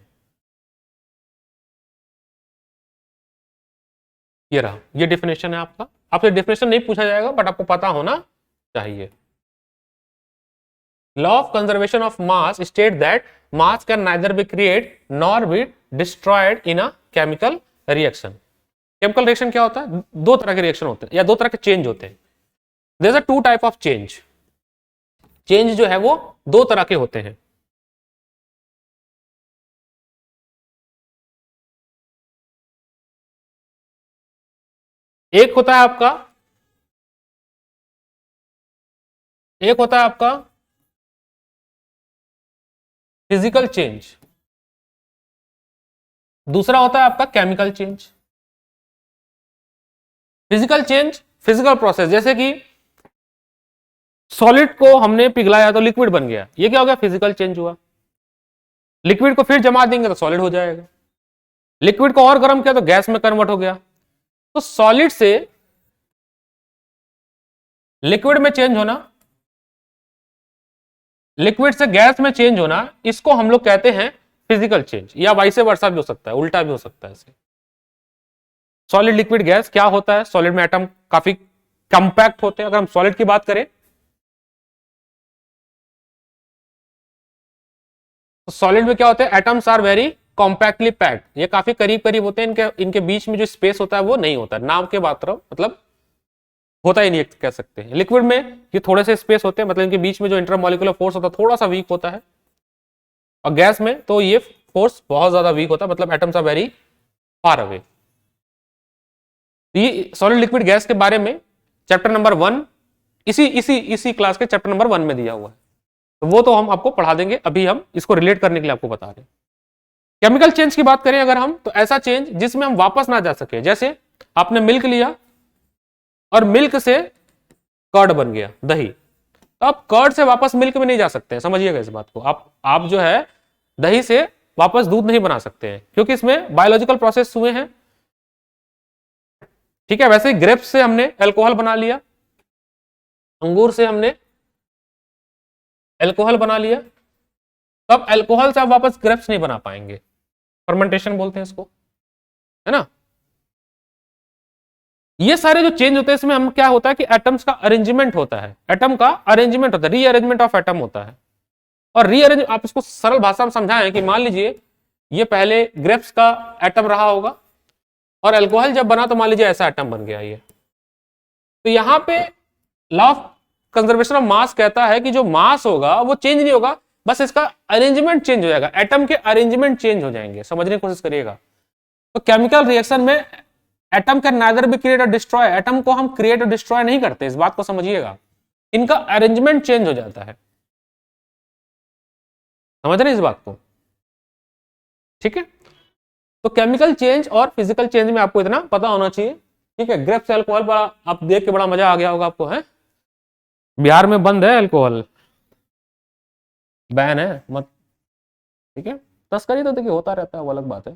ये रहा, ये डेफिनेशन है आपका। आपसे डेफिनेशन नहीं पूछा जाएगा बट आपको पता होना चाहिए। Law of conservation of mass states that mass can neither be created nor be destroyed in a chemical reaction. Chemical reaction क्या होता है, दो तरह के रिएक्शन होते हैं या दो तरह के चेंज होते हैं। There's a two type of change. Change जो है वो दो तरह के होते हैं। एक होता है आपका फिजिकल चेंज, दूसरा होता है आपका chemical change. Physical change, physical process, जैसे कि सॉलिड को हमने पिघलाया तो लिक्विड बन गया, ये क्या हो गया, फिजिकल चेंज हुआ। लिक्विड को फिर जमा देंगे तो सॉलिड हो जाएगा। लिक्विड को और गर्म किया तो गैस में कन्वर्ट हो गया। तो सॉलिड से लिक्विड में चेंज होना, लिक्विड से गैस में चेंज होना, इसको हम लोग कहते हैं फिजिकल चेंज, या वाइस वर्सा भी हो सकता है, उल्टा भी हो सकता है। सॉलिड लिक्विड गैस क्या होता है, सॉलिड में एटम काफी कंपैक्ट होते हैं। अगर हम सॉलिड की बात करें तो सॉलिड में क्या होता है, atoms are very compactly packed, ये काफी करीब करीब होते हैं, इनके बीच में जो स्पेस होता है वो नहीं होता, नाम के मात्र मतलब होता ही नहीं कह सकते हैं। लिक्विड में ये थोड़े से स्पेस होते हैं, मतलब इनके बीच में जो इंटरमॉलिक्यूलर फोर्स होता है थोड़ा सा वीक होता है। और गैस में तो ये फोर्स बहुत ज्यादा वीक होता है, मतलब atoms are very far away. ये सॉलिड लिक्विड गैस के बारे में चैप्टर नंबर 1 इसी क्लास के चैप्टर नंबर 1 में दिया हुआ है, तो वो तो हम आपको पढ़ा देंगे। अभी हम इसको रिलेट करने के लिए आपको बता रहे हैं। केमिकल चेंज की बात करें अगर हम, तो ऐसा चेंज जिसमें हम वापस ना जा सके, जैसे आपने मिल्क लिया और मिल्क से कर्ड बन गया, दही, तो आप कर्ड से वापस मिल्क में नहीं जा सकते हैं, समझिएगा इस बात को। आप जो है दही से वापस दूध नहीं बना सकते हैं, क्योंकि इसमें बायोलॉजिकल प्रोसेस हुए हैं। ठीक है, वैसे ग्रेप्स से हमने अल्कोहल बना लिया, अंगूर से हमने अल्कोहल बना लिया, तब अल्कोहल से आप वापस ग्रेप्स नहीं बना पाएंगे, फर्मेंटेशन बोलते हैं इसको, है ना। ये सारे जो चेंज होते हैं इसमें हम क्या होता है कि एटम्स का अरेंजमेंट होता है, एटम का अरेंजमेंट होता है, रीअरेंजमेंट ऑफ एटम होता है। और रीअरेंज, आप इसको सरल भाषा में समझाएं कि मान लीजिए ये पहले ग्रेप्स का एटम रहा होगा और अल्कोहल जब बना तो मान लीजिए ऐसा एटम बन गया ये। तो यहां पे law of conservation of mass कहता है कि जो मास होगा वो चेंज नहीं होगा, बस इसका अरेंजमेंट चेंज हो जाएगा, एटम के अरेंजमेंट चेंज हो जाएंगे। समझने की कोशिश करिएगा। तो केमिकल रिएक्शन में atom can neither be create और डिस्ट्रॉय, एटम को हम क्रिएट और डिस्ट्रॉय नहीं करते, इस बात को समझिएगा, इनका अरेंजमेंट चेंज हो जाता है। समझ रहे हैं इस बात को, ठीक है। तो केमिकल चेंज और फिजिकल चेंज में आपको इतना पता होना चाहिए, ठीक है। ग्रेप्स अल्कोहल बड़ा आप देख के बड़ा मजा आ गया होगा आपको, है बिहार में बंद है अल्कोहल, बैन है मत, ठीक है। तस्करी तो देखिए होता रहता है, वो अलग बात है।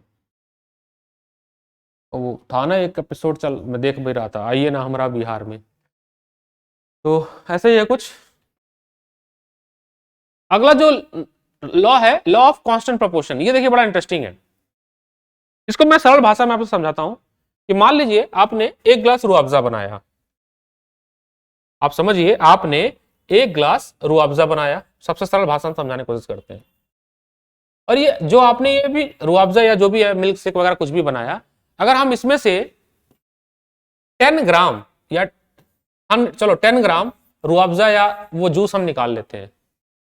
तो वो था ना एक एपिसोड, चल मैं देख भी रहा था, आइए ना हमारा बिहार में, तो ऐसे ही है कुछ। अगला जो लॉ है, लॉ ऑफ कांस्टेंट प्रोपोर्शन, ये देखिए बड़ा इंटरेस्टिंग है। इसको मैं सरल भाषा में आपको समझाता हूं कि मान लीजिए आपने एक ग्लास रूह अफ़ज़ा बनाया, आप समझिए आपने एक ग्लास रूह अफ़ज़ा बनाया, सबसे सरल भाषा में समझाने की कोशिश करते हैं। और ये जो आपने ये भी रूह अफ़ज़ा या जो भी है मिल्क शेक वगैरह कुछ भी बनाया, अगर हम इसमें से 10 ग्राम या हम चलो 10 ग्राम रूअफ़ज़ा या वो जूस हम निकाल लेते हैं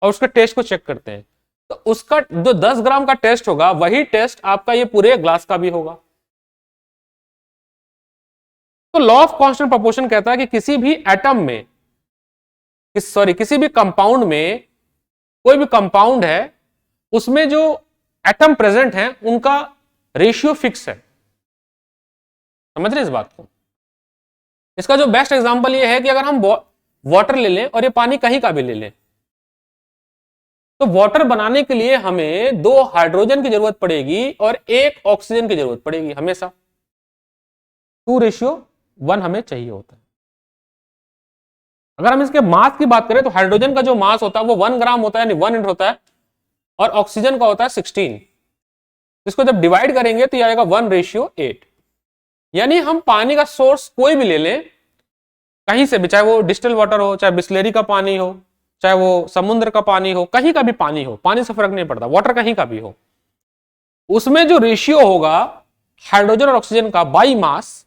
और उसके टेस्ट को चेक करते हैं, तो उसका जो 10 ग्राम का टेस्ट होगा वही टेस्ट आपका ये पूरे ग्लास का भी होगा। तो लॉ ऑफ कांस्टेंट प्रोपोर्शन कहता है कि किसी भी एटम में, किसी भी कंपाउंड में, कोई भी कंपाउंड है उसमें जो एटम प्रेजेंट है उनका रेशियो फिक्स है। समझ रहे इस बात को? इसका जो बेस्ट एग्जांपल ये है कि अगर हम वाटर ले लें और ये पानी कहीं का भी ले लें, तो वाटर बनाने के लिए हमें 2 हाइड्रोजन की जरूरत पड़ेगी और 1 ऑक्सीजन की जरूरत पड़ेगी, हमेशा 2:1 हमें चाहिए होता है। अगर हम इसके मास की बात करें तो हाइड्रोजन का जो मास होता है वो 1 ग्राम होता है, यानी 1 यूनिट होता है, और ऑक्सीजन का होता है 16। इसको जब डिवाइड करेंगे तो ये आएगा 1:8। यानी हम पानी का सोर्स कोई भी ले लें, कहीं से भी, चाहे वो डिस्टिल वाटर हो, चाहे बिस्लेरी का पानी हो, चाहे वो समुद्र का पानी हो, कहीं का भी पानी हो, पानी से फर्क नहीं पड़ता, वाटर कहीं का भी हो, उसमें जो रेशियो होगा हाइड्रोजन और ऑक्सीजन का बाई मास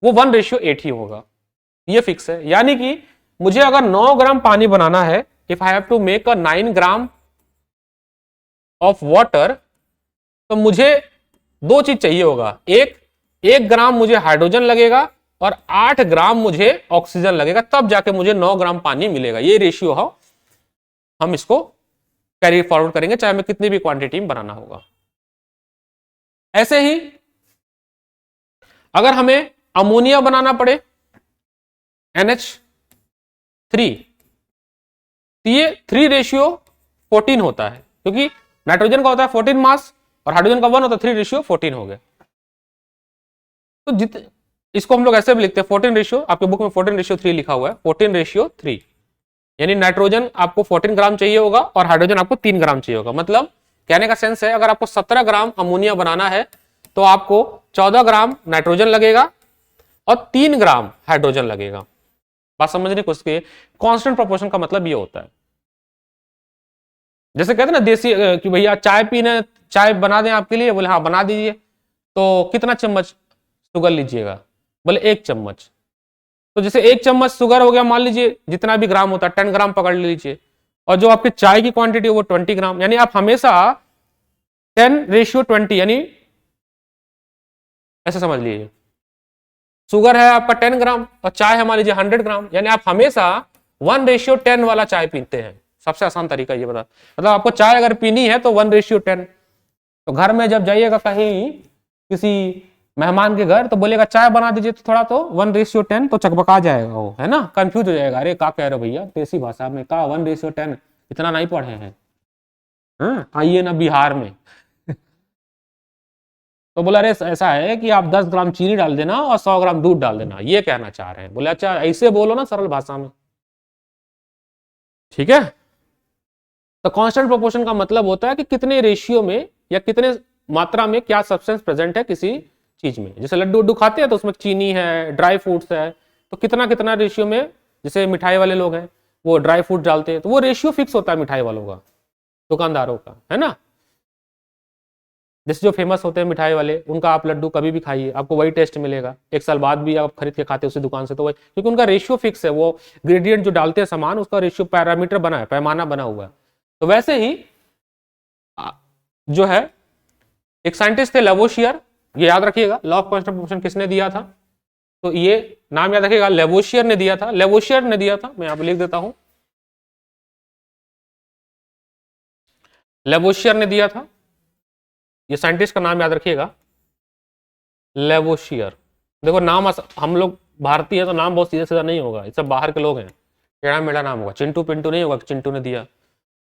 वो 1:8 ही होगा। ये फिक्स है। यानी कि मुझे अगर 9 ग्राम पानी बनाना है, if I have to make a 9 gram of water, तो मुझे 2 चीज चाहिए होगा, 1 ग्राम मुझे हाइड्रोजन लगेगा और 8 ग्राम मुझे ऑक्सीजन लगेगा, तब जाके मुझे 9 ग्राम पानी मिलेगा। ये रेशियो हो, हम इसको कैरी फॉरवर्ड करेंगे चाहे हमें कितनी भी क्वांटिटी में बनाना होगा। ऐसे ही अगर हमें अमोनिया बनाना पड़े NH3, तो ये 3:14 होता है, क्योंकि नाइट्रोजन का होता है 14 मास और हाइड्रोजन का 1 होता है, 3:14 हो गया। तो इसको हम लोग ऐसे भी लिखते हैं 14 आपके बुक में 14:3 लिखा हुआ है, 14:3, यानी नाइट्रोजन आपको 14 ग्राम चाहिए होगा और हाइड्रोजन आपको 3 ग्राम चाहिए होगा। मतलब कहने का सेंस है, अगर आपको 17 ग्राम अमोनिया बनाना है तो आपको 14 ग्राम नाइट्रोजन लगेगा और 3 ग्राम हाइड्रोजन लगेगा। बात समझने को, उसके कांस्टेंट प्रोपोर्शन का मतलब ये होता है। जैसे कहते हैं ना देसी कि भैया चाय बना दें आपके लिए, बोले हाँ बना दीजिए, तो कितना चम्मच शुगर लीजिएगा, बोले 1 चम्मच। तो जैसे 1 चम्मच शुगर हो गया, मान लीजिए जितना भी ग्राम होता है 10 ग्राम पकड़ लीजिए, और जो आपके चाय की क्वांटिटी है वो 20 ग्राम, यानी आप हमेशा 10:20 यानी ऐसे समझ लीजिए, शुगर है आपका 10 ग्राम और चाय है मान लीजिए 100 ग्राम, यानी आप हमेशा 1:10 वाला चाय पीते हैं। सबसे आसान तरीका ये बता, मतलब आपको चाय अगर पीनी है तो 1:10। तो घर में जब जाइएगा कहीं किसी मेहमान के घर, तो बोलेगा चाय बना दीजिए, तो थोड़ा तो 1:10 तो चकबका जाएगा वो, है ना, कंफ्यूज हो जाएगा, अरे क्या कह रहे हो भैया, देसी भाषा में कहा 1:10, इतना नहीं पढ़े हैं, आइए ना बिहार में। तो बोला अरे ऐसा है कि आप 10 ग्राम चीनी डाल देना और 100 ग्राम दूध डाल देना, ये कहना चाह रहे हैं। बोले अच्छा ऐसे बोलो ना सरल भाषा में, ठीक है। तो कांस्टेंट प्रोपोर्शन का मतलब होता है कि कितने रेशियो में या कितने मात्रा में क्या सब्सटेंस प्रेजेंट है किसी चीज में। जैसे लड्डू उड्डू खाते हैं तो उसमें चीनी है, ड्राई फ्रूट्स है, तो कितना कितना रेशियो में, जैसे मिठाई वाले लोग हैं वो ड्राई फ्रूट डालते हैं, तो वो रेशियो फिक्स होता है मिठाई वालों का, दुकानदारों का, है ना। जैसे जो फेमस होते हैं मिठाई वाले, उनका आप लड्डू कभी भी खाइए आपको वही टेस्ट मिलेगा, 1 साल बाद भी आप खरीद के खाते हैं उसी दुकान से, तो वही, क्योंकि उनका रेशियो फिक्स है, वो ग्रेडियंट जो डालते हैं सामान उसका रेशियो पैरामीटर बना है, पैमाना बना हुआ है। तो वैसे ही जो है एक साइंटिस्ट थे लेवोशियर, ये याद रखिएगा, लॉ ऑफ कांस्टेंट प्रोपोर्शन किसने दिया था, तो ये नाम याद रखिएगा, लेवोशियर ने दिया था, लेवोशियर ने दिया था, मैं यहां पर लिख देता हूं, लेवोशियर ने दिया था, ये साइंटिस्ट का नाम याद रखिएगा, लेवोशियर। देखो नाम हम लोग भारतीय है तो नाम बहुत सीधा सीधा नहीं होगा, ये सब बाहर के लोग हैं, टेढ़ा मेढ़ा नाम होगा, चिंटू पिंटू नहीं होगा, चिंटू ने दिया,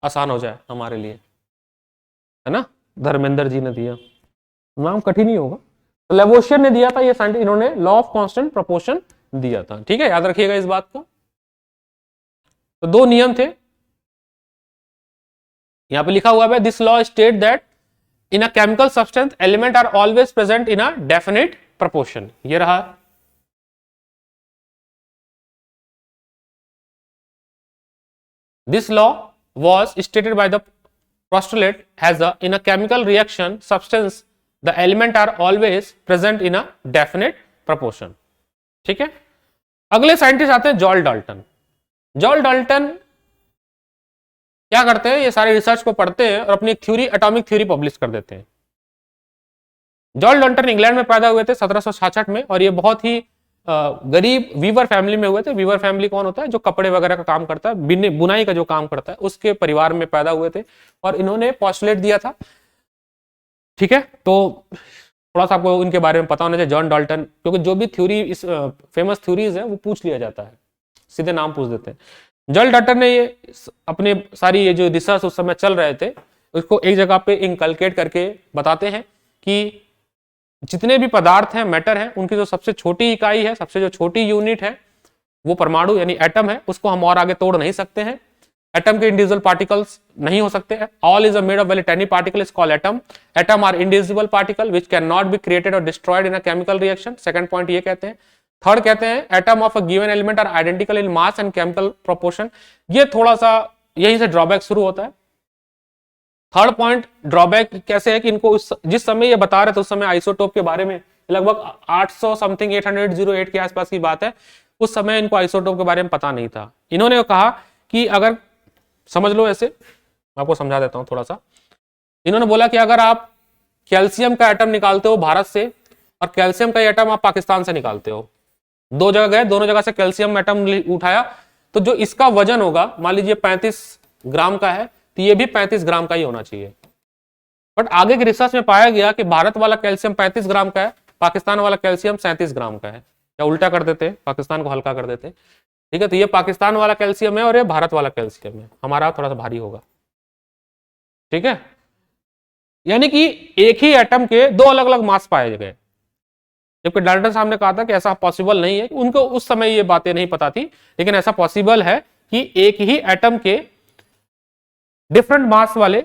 आसान हो जाए हमारे लिए, है ना, धर्मेंद्र जी ने दिया, नाम कठिन ही होगा। तो लेवोशियर ने दिया था ये साइंटिस्ट, इन्होंने लॉ ऑफ कांस्टेंट प्रोपोर्शन दिया था, ठीक है, याद रखिएगा इस बात को। तो 2 नियम थे, यहां पे लिखा हुआ है, this law state that in a chemical substance element are always present in a definite proportion, ये रहा। This law was stated by the postulate has a in a chemical reaction substance the element are always present in a definite proportion, ठीक है। अगले साइंटिस्ट आते हैं जॉल डाल्टन। जॉल डाल्टन क्या करते हैं, ये सारे रिसर्च को पढ़ते हैं और अपनी थ्योरी, एटॉमिक थ्योरी पब्लिश कर देते हैं। जॉल डाल्टन इंग्लैंड में पैदा हुए थे 1766 में, और ये बहुत ही गरीब वीवर फैमिली में हुए थे। वीवर फैमिली कौन होता है, जो कपड़े वगैरह का काम करता है, बुनाई का जो काम करता है, उसके परिवार में पैदा हुए थे। और इन्होंने पॉस्टुलेट दिया था, ठीक है। तो थोड़ा सा आपको इनके बारे में पता होना चाहिए, जॉन डाल्टन, क्योंकि जो भी थ्योरी, इस फेमस थ्योरीज है वो पूछ लिया जाता है, सीधे नाम पूछ देते हैं। जॉन डाल्टन ने ये अपने सारी ये जो रिसर्च उस समय चल रहे थे, उसको एक जगह पे इंकलकेट करके बताते हैं कि जितने भी पदार्थ हैं, मैटर है, उनकी जो सबसे छोटी इकाई है, सबसे जो छोटी यूनिट है, वो परमाणु यानी एटम है। उसको हम और आगे तोड़ नहीं सकते हैं। एटम के इंडिविजुअल पार्टिकल्स नहीं हो सकते हैं। All is made of very tiny particle is called atom. Atom are indivisible particle which can not be created और destroyed in a chemical reaction. Second point ये कहते हैं। थर्ड कहते हैं atom of a given element are identical in mass and chemical proportion. ये थोड़ा सा यहीं से ड्रॉबैक शुरू होता है। थर्ड पॉइंट ड्रॉबैक कैसे है कि इनको जिस समय ये बता रहे थे उस समय आइसोटोप के बारे में लगभग 800 समथिंग 808 के आसपास की बात है, उस समय इनको आइसोटोप के बारे में पता नहीं था। इन्होंने कहा कि अगर समझ लो ऐसे, मैं आपको समझा देता हूं थोड़ा सा। इन्होंने बोला कि अगर आप कैल्शियम का एटम निकालते हो भारत से और कैल्शियम का एटम आप पाकिस्तान से निकालते हो, दो जगह गए, दोनों जगह से कैल्शियम एटम उठाया, तो जो इसका वजन होगा, मान लीजिए 35 ग्राम का है, तो ये भी 35 ग्राम का ही होना चाहिए। बट आगे की रिसर्च में पाया गया कि भारत वाला कैल्शियम 35 ग्राम का है, पाकिस्तान वाला कैल्शियम 37 ग्राम का है, या उल्टा कर देते, पाकिस्तान को हल्का कर देते, ठीक है। तो ये पाकिस्तान वाला कैल्शियम है और ये भारत वाला कैल्शियम है, हमारा थोड़ा सा भारी होगा, ठीक है। यानी कि एक ही एटम के दो अलग अलग मास पाए गए, जबकि डाल्टन साहब ने कहा था कि ऐसा पॉसिबल नहीं है। उनको उस समय ये बातें नहीं पता थी, लेकिन ऐसा पॉसिबल है कि एक ही एटम के डिफरेंट मास वाले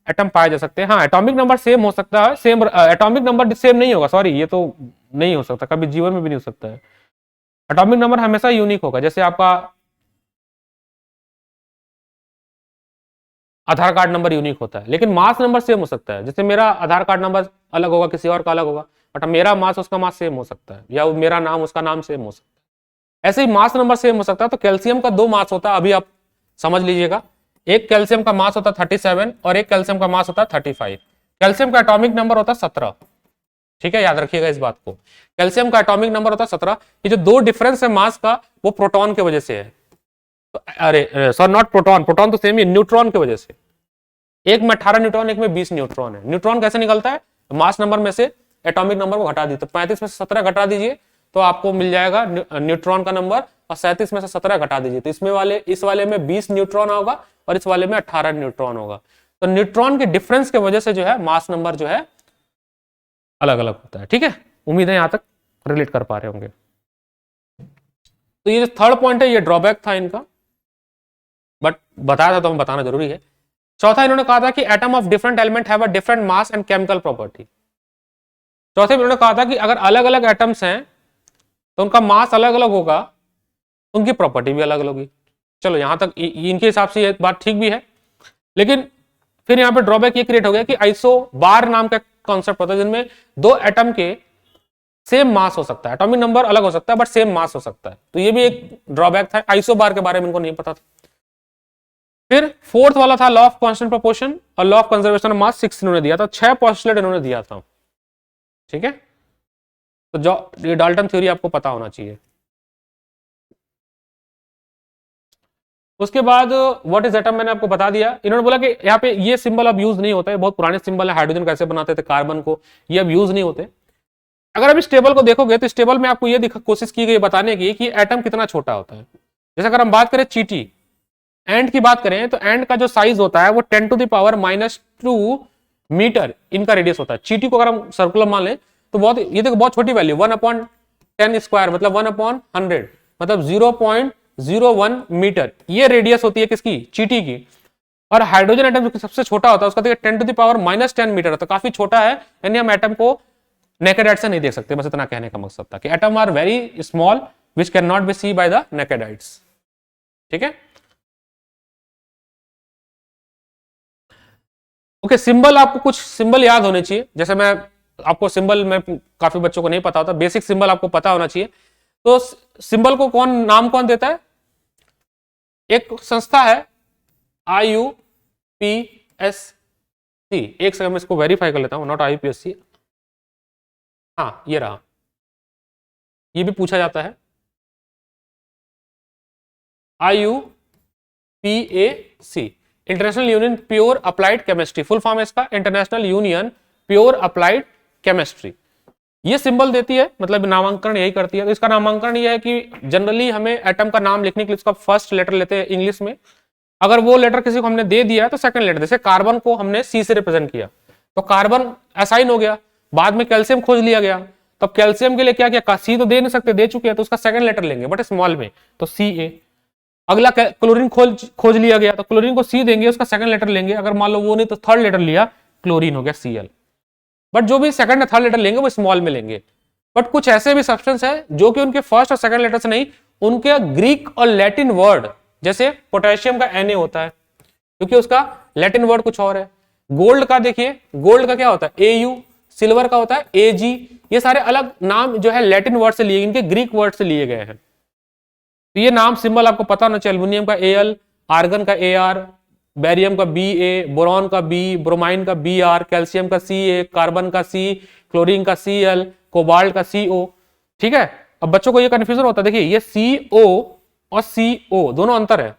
एटम पाए जा सकते हैं। हाँ, एटॉमिक नंबर सेम हो सकता है, सेम एटॉमिक नंबर सेम नहीं होगा, सॉरी, ये तो नहीं हो सकता, कभी जीवन में भी नहीं हो सकता है। एटॉमिक नंबर हमेशा यूनिक होगा। जैसे आपका आधार कार्ड नंबर यूनिक होता है, लेकिन मास नंबर सेम हो सकता है। जैसे मेरा आधार कार्ड नंबर अलग होगा, किसी और का अलग होगा, बट मेरा मास उसका मास सेम हो सकता है, या मेरा नाम उसका नाम सेम हो सकता है। ऐसे ही मास नंबर सेम हो सकता है। तो कैल्शियम का दो मास होता है, अभी आप समझ लीजिएगा। एक कैल्शियम का मास होता है 37 और एक कैल्शियम का मास होता है 35। कैल्शियम का एटॉमिक नंबर होता है 17, ठीक है, याद रखिएगा इस बात को। कैल्शियम का एटॉमिक नंबर होता है 17। ये जो दो डिफरेंस है मास का, वो प्रोटॉन की वजह से है। अरे सॉरी, नॉट प्रोटॉन, प्रोटॉन तो सेम ही, न्यूट्रॉन की वजह से। एक में 18 न्यूट्रॉन, एक में 20 न्यूट्रॉन है। न्यूट्रॉन कैसे निकलता है, मास नंबर में से एटॉमिक नंबर को घटा दी, तो 35 में से 17 घटा दीजिए तो आपको मिल जाएगा न्यूट्रॉन का नंबर, और 37 में से 17 घटा दीजिए तो इस वाले में 20 न्यूट्रॉन होगा और इस वाले में 18 न्यूट्रॉन होगा। तो न्यूट्रॉन के डिफरेंस की वजह से जो है मास नंबर जो है अलग अलग होता है, ठीक है। उम्मीद है यहां तक रिलेट कर पा रहे होंगे। तो ये जो थर्ड पॉइंट है, ये ड्रॉबैक था इनका, बट बताया था तो हम बताना जरूरी है। चौथा, इन्होंने कहा था कि atom of different element have a different mass and chemical property. चौथे में इन्होंने कहा था कि अगर अलग अलग एटम्स हैं तो उनका मास अलग अलग होगा, उनकी प्रॉपर्टी भी अलग अलग होगी। चलो यहां तक इनके हिसाब से ये बात ठीक भी है, लेकिन फिर यहां पे ड्रॉबैक ये क्रिएट हो गया कि आइसो बार नाम का कॉन्सेप्ट होता है, जिनमें दो एटम के सेम मास हो सकता है, एटॉमिक नंबर अलग हो सकता है बट सेम मास हो सकता है। तो ये भी एक ड्रॉबैक था, आइसो बार के बारे में इनको नहीं पता था। फिर फोर्थ वाला था लॉ ऑफ कांस्टेंट प्रोपोर्शन और law of conservation of mass, 6 इन्होंने दिया था, 6 पोस्टुलेट इन्होंने दिया था, ठीक है। तो जो ये डाल्टन थ्योरी आपको पता होना चाहिए। उसके बाद व्हाट इज एटम मैंने आपको बता दिया। इन्होंने बोला कि यहाँ पे ये सिंबल अब यूज नहीं होता है, बहुत पुराने सिंबल है, हाइड्रोजन कैसे बनाते थे, कार्बन को, ये अब यूज नहीं होते। अगर आप इस टेबल को देखोगे तो इस टेबल में आपको ये कोशिश की गई बताने की कि एटम कितना छोटा होता है। जैसे अगर हम बात करें चींटी, एंड की बात करें तो एंड का जो साइज होता है वो 10 टू द पावर -2 मीटर इनका रेडियस होता है। चींटी को अगर हम सर्कुलर मान लें तो बहुत, ये देखो बहुत छोटी वैल्यू, 1/10 स्क्वायर मतलब 1/100 मतलब 0.01 मीटर, ये रेडियस होती है किसकी, चींटी की। और हाइड्रोजन एटम जो सबसे छोटा होता है उसका देखिए 10 टू द पावर -10 मीटर, तो काफी छोटा है, यानी हम एटम को नेकेड आइज से नहीं देख सकते। बस इतना कहने का मकसद था कि atom are very small which can not be see by the naked eyes, ठीक है। ओके, सिंबल, आपको कुछ सिंबल याद होने चाहिए। जैसे मैं आपको सिंबल में काफी बच्चों को नहीं पता होता, बेसिक सिंबल आपको पता होना चाहिए। तो सिंबल को नाम कौन देता है? एक संस्था है IUPSC। एक सेकंड में इसको वेरीफाई कर लेता हूं, नॉट IUPSC, हाँ ये रहा, ये भी पूछा जाता है IUPAC, international union pure applied chemistry. Full form है इसका international union pure applied chemistry. ये सिंबल देती है, मतलब नामांकन यही करती है। तो इसका नामांकन ये है कि जनरली हमें एटम का नाम लिखने के लिए इसका फर्स्ट लेटर लेते हैं इंग्लिश में। अगर वो लेटर किसी को हमने दे दिया तो सेकंड लेटर, जैसे कार्बन को हमने C से रिप्रेजेंट किया तो कार्बन असाइन हो गया। बाद में कैल्शियम खोज लिया गया, तो कैल्शियम के लिए क्या किया, C तो दे नहीं सकते, दे चुके हैं, तो उसका सेकंड लेटर लेंगे बट स्मॉल में, तो Ca। अगला क्लोरीन खोज लिया गया, तो क्लोरीन को C देंगे, उसका सेकंड लेटर लेंगे। अगर मान लो वो नहीं तो थर्ड लेटर लिया, क्लोरीन हो गया Cl। बट जो भी सेकंड या थर्ड लेटर लेंगे वो स्मॉल में लेंगे। बट कुछ ऐसे भी सब्सटेंस है जो कि उनके फर्स्ट और सेकंड लेटर से नहीं, उनके ग्रीक और लैटिन वर्ड, जैसे पोटेशियम का Na होता है क्योंकि उसका लैटिन वर्ड कुछ और है। गोल्ड का देखिए, गोल्ड का क्या होता है Au, सिल्वर का होता है Ag। ये सारे अलग नाम जो है लैटिन वर्ड से लिए, इनके ग्रीक वर्ड से लिए गए हैं। तो ये नाम सिंबल आपको पता होना चाहिए। एल्युमिनियम का Al, आर्गन का Ar, बैरियम का Ba, बोरॉन का B, ब्रोमाइन का Br, कैल्शियम का Ca, कार्बन का C, क्लोरीन का Cl, कोबाल्ट का CO। ठीक है, अब बच्चों को ये कंफ्यूजन होता है, देखिए ये CO और CO दोनों अंतर है।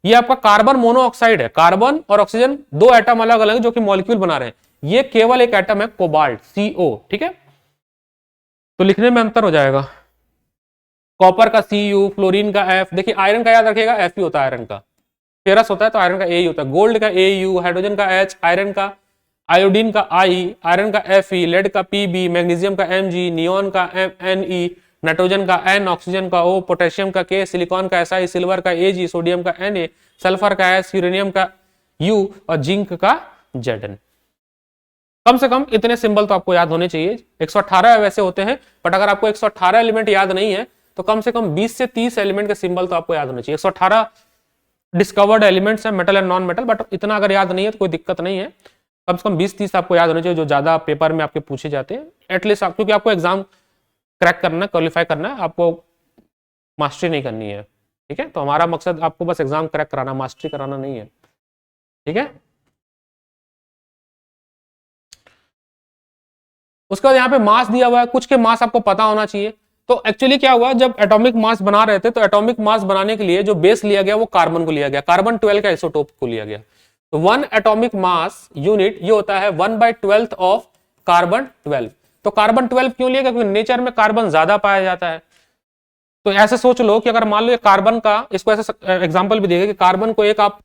ये आपका कार्बन मोनोऑक्साइड है, कार्बन और ऑक्सीजन दो एटम अलग अलग जो कि मॉलिक्यूल बना रहे हैं। ये केवल एक एटम है कोबाल्ट CO। ठीक है, तो लिखने में अंतर हो जाएगा। कॉपर का Cu, फ्लोरीन का F। देखिए आयरन का याद रखिएगा Fe होता है आयरन का, फेरस होता है तो आयरन का A होता है। गोल्ड का Au, हाइड्रोजन का H, आयरन का आयोडीन का I, आयरन का Fe, लेड का Pb, मैग्नीशियम का Mg, नियोन का Ne, नाइट्रोजन का N, ऑक्सीजन का O, पोटेशियम का K, सिलिकॉन का Si, सिल्वर का Ag, सोडियम का Na, सल्फर का S, यूरेनियम का U और जिंक का Zn। कम से कम इतने सिंबल तो आपको याद होने चाहिए। 118 वैसे होते हैं, बट अगर आपको 118 एलिमेंट याद नहीं है तो कम से कम 20 से 30 एलिमेंट के सिंबल तो आपको याद होने चाहिए। 118 डिस्कवर्ड एलिमेंट्स है, metal and non metal, but इतना अगर याद नहीं है तो कोई दिक्कत नहीं है। कम से कम 20-30 आपको याद होने चाहिए जो ज्यादा पेपर में आपके पूछे जाते हैं एटलीस्ट, क्योंकि आपको एग्जाम क्रैक करना है, क्वालिफाई करना है, आपको मास्टरी नहीं करनी है। ठीक है, तो हमारा मकसद आपको बस एग्जाम क्रैक कराना, मास्टरी कराना नहीं है। ठीक है, उसके बाद यहाँ पे मास दिया हुआ है, कुछ के मास आपको पता होना चाहिए। तो एक्चुअली क्या हुआ, जब एटॉमिक मास बना रहे थे तो एटॉमिक मास बनाने के लिए जो बेस लिया गया वो कार्बन को लिया गया, कार्बन 12 का आइसोटोप को लिया गया। तो 1 एटॉमिक मास यूनिट ये होता है 1/12 ऑफ कार्बन 12। तो कार्बन 12 क्यों लिया गया, क्योंकि नेचर में कार्बन ज्यादा पाया जाता है। तो ऐसे सोच लो कि अगर मान लो कार्बन का, इसको ऐसे एग्जांपल भी देगा कि कार्बन को एक आप